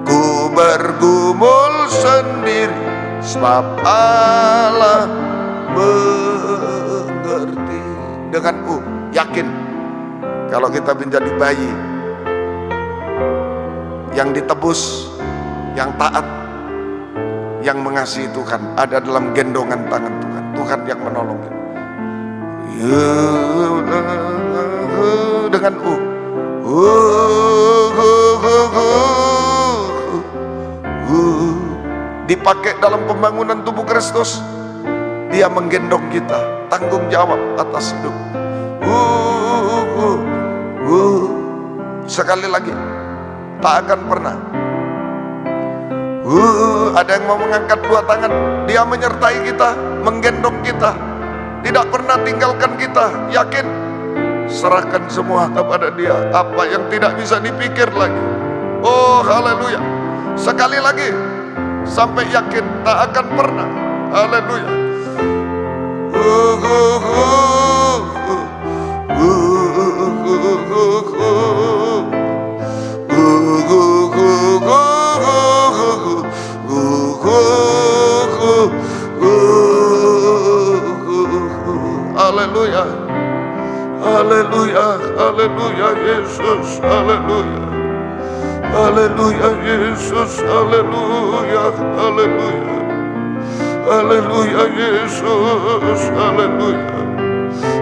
ku bergumul sendiri, sebab Allah mengerti. Dengan yakin, kalau kita menjadi bayi yang ditebus yang taat, yang mengasihi Tuhan, ada dalam gendongan tangan Tuhan. Tuhan yang menolong kita. Dengan dipakai dalam pembangunan tubuh Kristus. Dia menggendong kita, tanggung jawab atas hidup. Sekali lagi, tak akan pernah. Ada yang mau mengangkat dua tangan, dia menyertai kita, menggendong kita, tidak pernah tinggalkan kita. Yakin, serahkan semua kepada dia. Apa yang tidak bisa dipikir lagi. Oh haleluya. Sekali lagi, sampai yakin, tak akan pernah. Haleluya. Haleluya. Haleluya. Haleluya Yesus. Haleluya. Haleluya Yesus. Haleluya. Haleluya. Haleluya Yesus. Haleluya.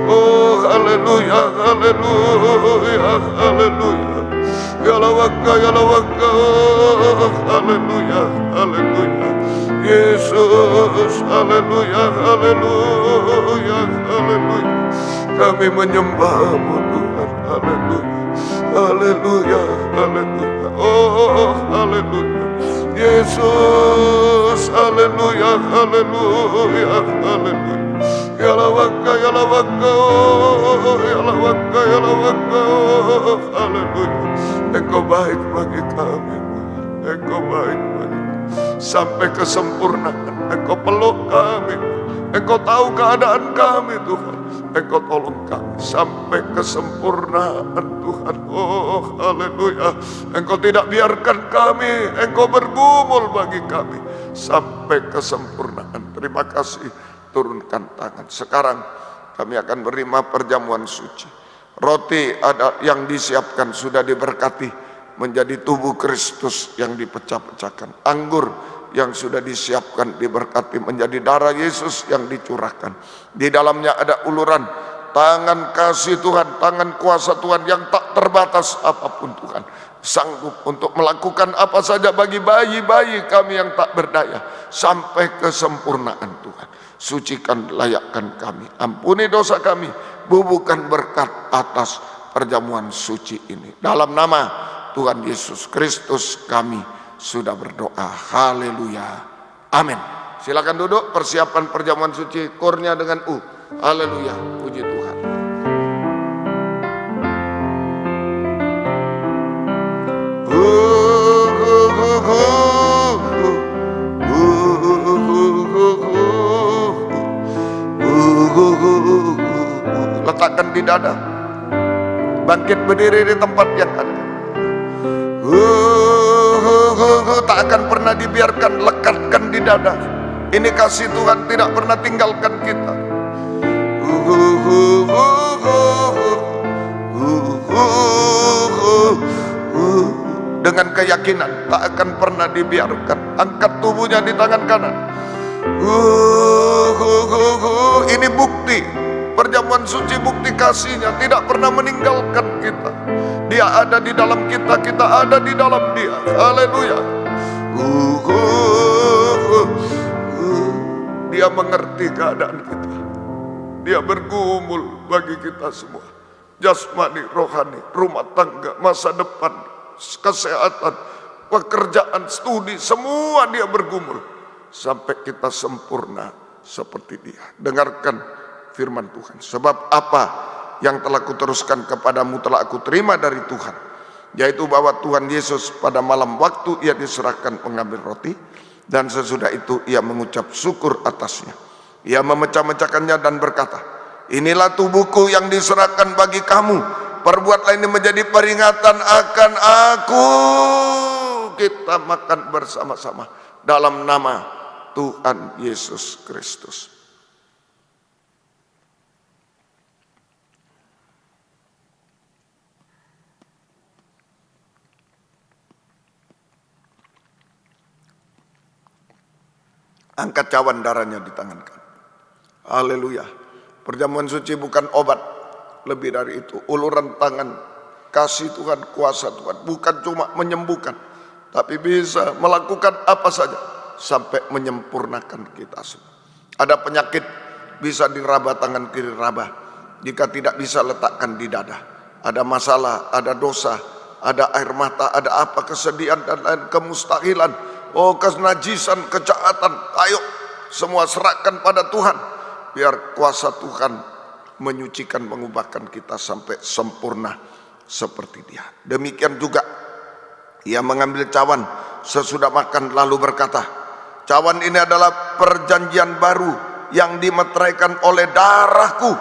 Oh haleluya. Haleluya. Haleluya. Yalawaka. Yalawaka. Haleluya. Haleluya. Yesus. Haleluya. Haleluya. Haleluya. Kami menyembah-Mu Tuhan. Haleluya. Haleluya. Haleluya. Oh haleluya. Yesus. Haleluya. Haleluya. Haleluya. Yalawaka. Yalawaka. Yalawaka. Yalawaka. Haleluya. Engkau baik bagi kami. Engkau baik bagi kami. Sampai kesempurnaan Engkau peluk kami. Engkau tahu keadaan kami Tuhan. Engkau tolong kami sampai kesempurnaan Tuhan. Oh haleluya. Engkau tidak biarkan kami, Engkau bergumul bagi kami sampai kesempurnaan. Terima kasih. Turunkan tangan. Sekarang kami akan menerima perjamuan suci. Roti ada yang disiapkan sudah diberkati menjadi tubuh Kristus yang dipecah-pecahkan. Anggur yang sudah disiapkan diberkati menjadi darah Yesus yang dicurahkan. Di dalamnya ada uluran tangan kasih Tuhan, tangan kuasa Tuhan yang tak terbatas apapun Tuhan. Sanggup untuk melakukan apa saja bagi bayi-bayi kami yang tak berdaya sampai kesempurnaan Tuhan. Sucikan, layakkan kami, ampuni dosa kami, bubuhkan berkat atas perjamuan suci ini. Dalam nama Tuhan Yesus Kristus kami sudah berdoa. Haleluya. Amin. Silakan duduk. Persiapan perjamuan suci. Kornya dengan Haleluya. Puji Tuhan. Letakkan di dada. Bangkit berdiri di tempat yang ada. Tak akan pernah dibiarkan, lekatkan di dada. Ini kasih Tuhan tidak pernah tinggalkan kita. Dengan keyakinan tak akan pernah dibiarkan. Angkat tubuhnya di tangan kanan. Ini bukti perjamuan suci, bukti kasihnya tidak pernah meninggalkan kita. Dia ada di dalam kita, kita ada di dalam dia. Haleluya. Dia mengerti keadaan kita. Dia bergumul bagi kita semua. Jasmani, rohani, rumah tangga, masa depan, kesehatan, pekerjaan, studi, semua dia bergumul. Sampai kita sempurna seperti dia. Dengarkan firman Tuhan. Sebab apa yang telah kuteruskan kepadamu telah aku terima dari Tuhan, yaitu bahwa Tuhan Yesus pada malam waktu ia diserahkan mengambil roti, dan sesudah itu ia mengucap syukur atasnya. Ia memecah-mecahkannya dan berkata, inilah tubuhku yang diserahkan bagi kamu, perbuatlah ini menjadi peringatan akan aku. Kita makan bersama-sama dalam nama Tuhan Yesus Kristus. Angkat cawan darahnya di tangan kami. Haleluya. Perjamuan suci bukan obat. Lebih dari itu, uluran tangan kasih Tuhan, kuasa Tuhan. Bukan cuma menyembuhkan, tapi bisa melakukan apa saja sampai menyempurnakan kita semua. Ada penyakit bisa diraba tangan kiri raba. Jika tidak bisa letakkan di dada. Ada masalah, ada dosa, ada air mata, ada apa, kesedihan dan lain kemustahilan, kenajisan, kejahatan. Ayo semua serahkan pada Tuhan, biar kuasa Tuhan menyucikan, mengubahkan kita sampai sempurna seperti Dia. Demikian juga Ia mengambil cawan sesudah makan lalu berkata, cawan ini adalah perjanjian baru yang dimeteraikan oleh darahku.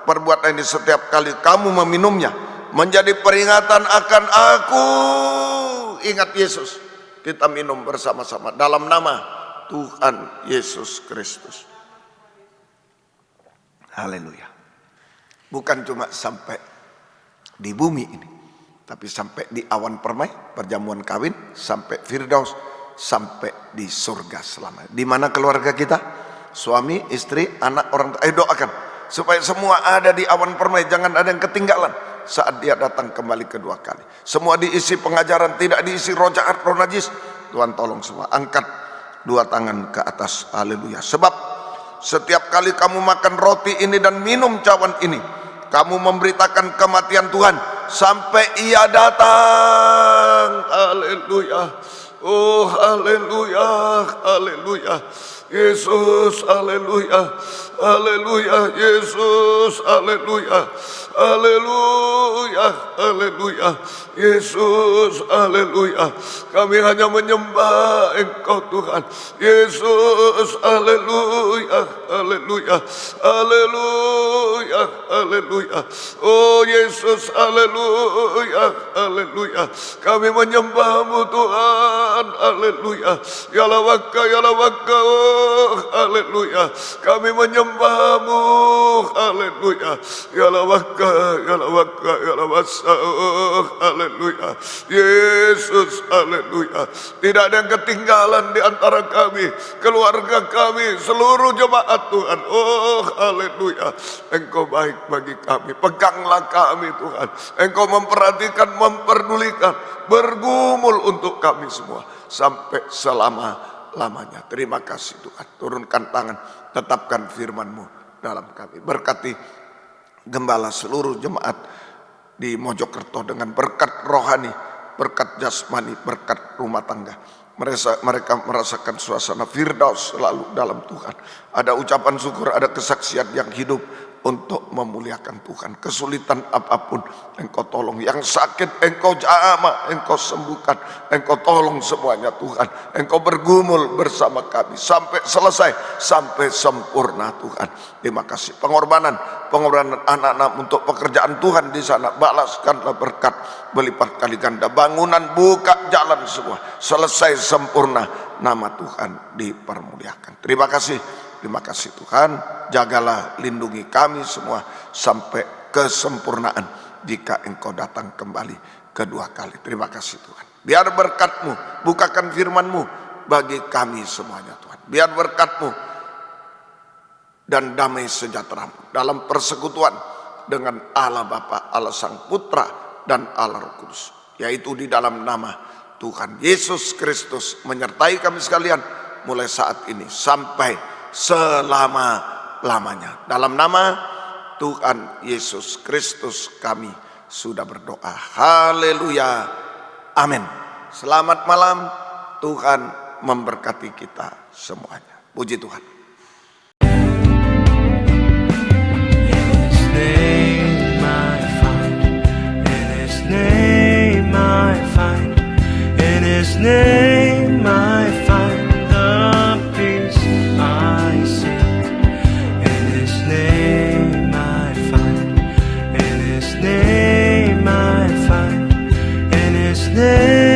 Perbuatlah ini setiap kali kamu meminumnya menjadi peringatan akan aku. Ingat Yesus, kita minum bersama-sama dalam nama Tuhan Yesus Kristus. Haleluya. Bukan cuma sampai di bumi ini, tapi sampai di awan permai, perjamuan kawin, sampai Firdaus, sampai di surga selamanya. Di mana keluarga kita? Suami, istri, anak, orang tua. Doakan supaya semua ada di awan permai, jangan ada yang ketinggalan saat Dia datang kembali kedua kali. Semua diisi pengajaran, tidak diisi roh jahat, roh najis. Tuhan tolong semua. Angkat dua tangan ke atas. Haleluya. Sebab setiap kali kamu makan roti ini dan minum cawan ini, kamu memberitakan kematian Tuhan sampai Ia datang. Haleluya. Oh haleluya, haleluya. Yesus, haleluya. Haleluya, Yesus, haleluya. Haleluya, haleluya. Yesus, haleluya. Kami hanya menyembah Engkau Tuhan. Yesus, haleluya, haleluya. Haleluya, haleluya. Oh Yesus, haleluya, haleluya. Kami menyembah-Mu Tuhan, haleluya. Ya lawaka, ya lawaka, oh haleluya. Kami menyembah-Mu, haleluya. Ya lawaka, ya lawaka, ya lawasa, oh haleluya. Yesus, haleluya. Tidak ada yang ketinggalan di antara kami, keluarga kami, seluruh jemaat Tuhan. Oh haleluya. Engkau baik bagi kami, peganglah kami Tuhan. Engkau memperhatikan, memperdulikan, bergumul untuk kami semua sampai selama-lamanya. Terima kasih Tuhan. Turunkan tangan, tetapkan firman-Mu dalam kami. Berkati gembala seluruh jemaat di Mojokerto dengan berkat rohani, berkat jasmani, berkat rumah tangga. Mereka merasakan suasana Firdaus selalu dalam Tuhan. Ada ucapan syukur, ada kesaksian yang hidup untuk memuliakan Tuhan. Kesulitan apapun Engkau tolong. Yang sakit Engkau jamah, Engkau sembuhkan. Engkau tolong semuanya Tuhan. Engkau bergumul bersama kami sampai selesai, sampai sempurna Tuhan. Terima kasih. Pengorbanan anak-anak untuk pekerjaan Tuhan di sana, balaskanlah berkat berlipat kali ganda. Bangunan buka jalan semua, selesai sempurna, nama Tuhan dipermuliakan. Terima kasih Tuhan. Jagalah, lindungi kami semua sampai kesempurnaan jika Engkau datang kembali kedua kali. Terima kasih Tuhan. Biar berkat-Mu, bukakan firman-Mu bagi kami semuanya Tuhan. Biar berkat-Mu dan damai sejahtera-Mu dalam persekutuan dengan Allah Bapa, Allah Sang Putra, dan Allah Roh Kudus, yaitu di dalam nama Tuhan Yesus Kristus menyertai kami sekalian mulai saat ini sampai selama-lamanya. Dalam nama Tuhan Yesus Kristus kami sudah berdoa. Haleluya. Amin. Selamat malam. Tuhan memberkati kita semuanya. Puji Tuhan. In His name I find the peace I seek. In His name I find. In His name I find. In His name.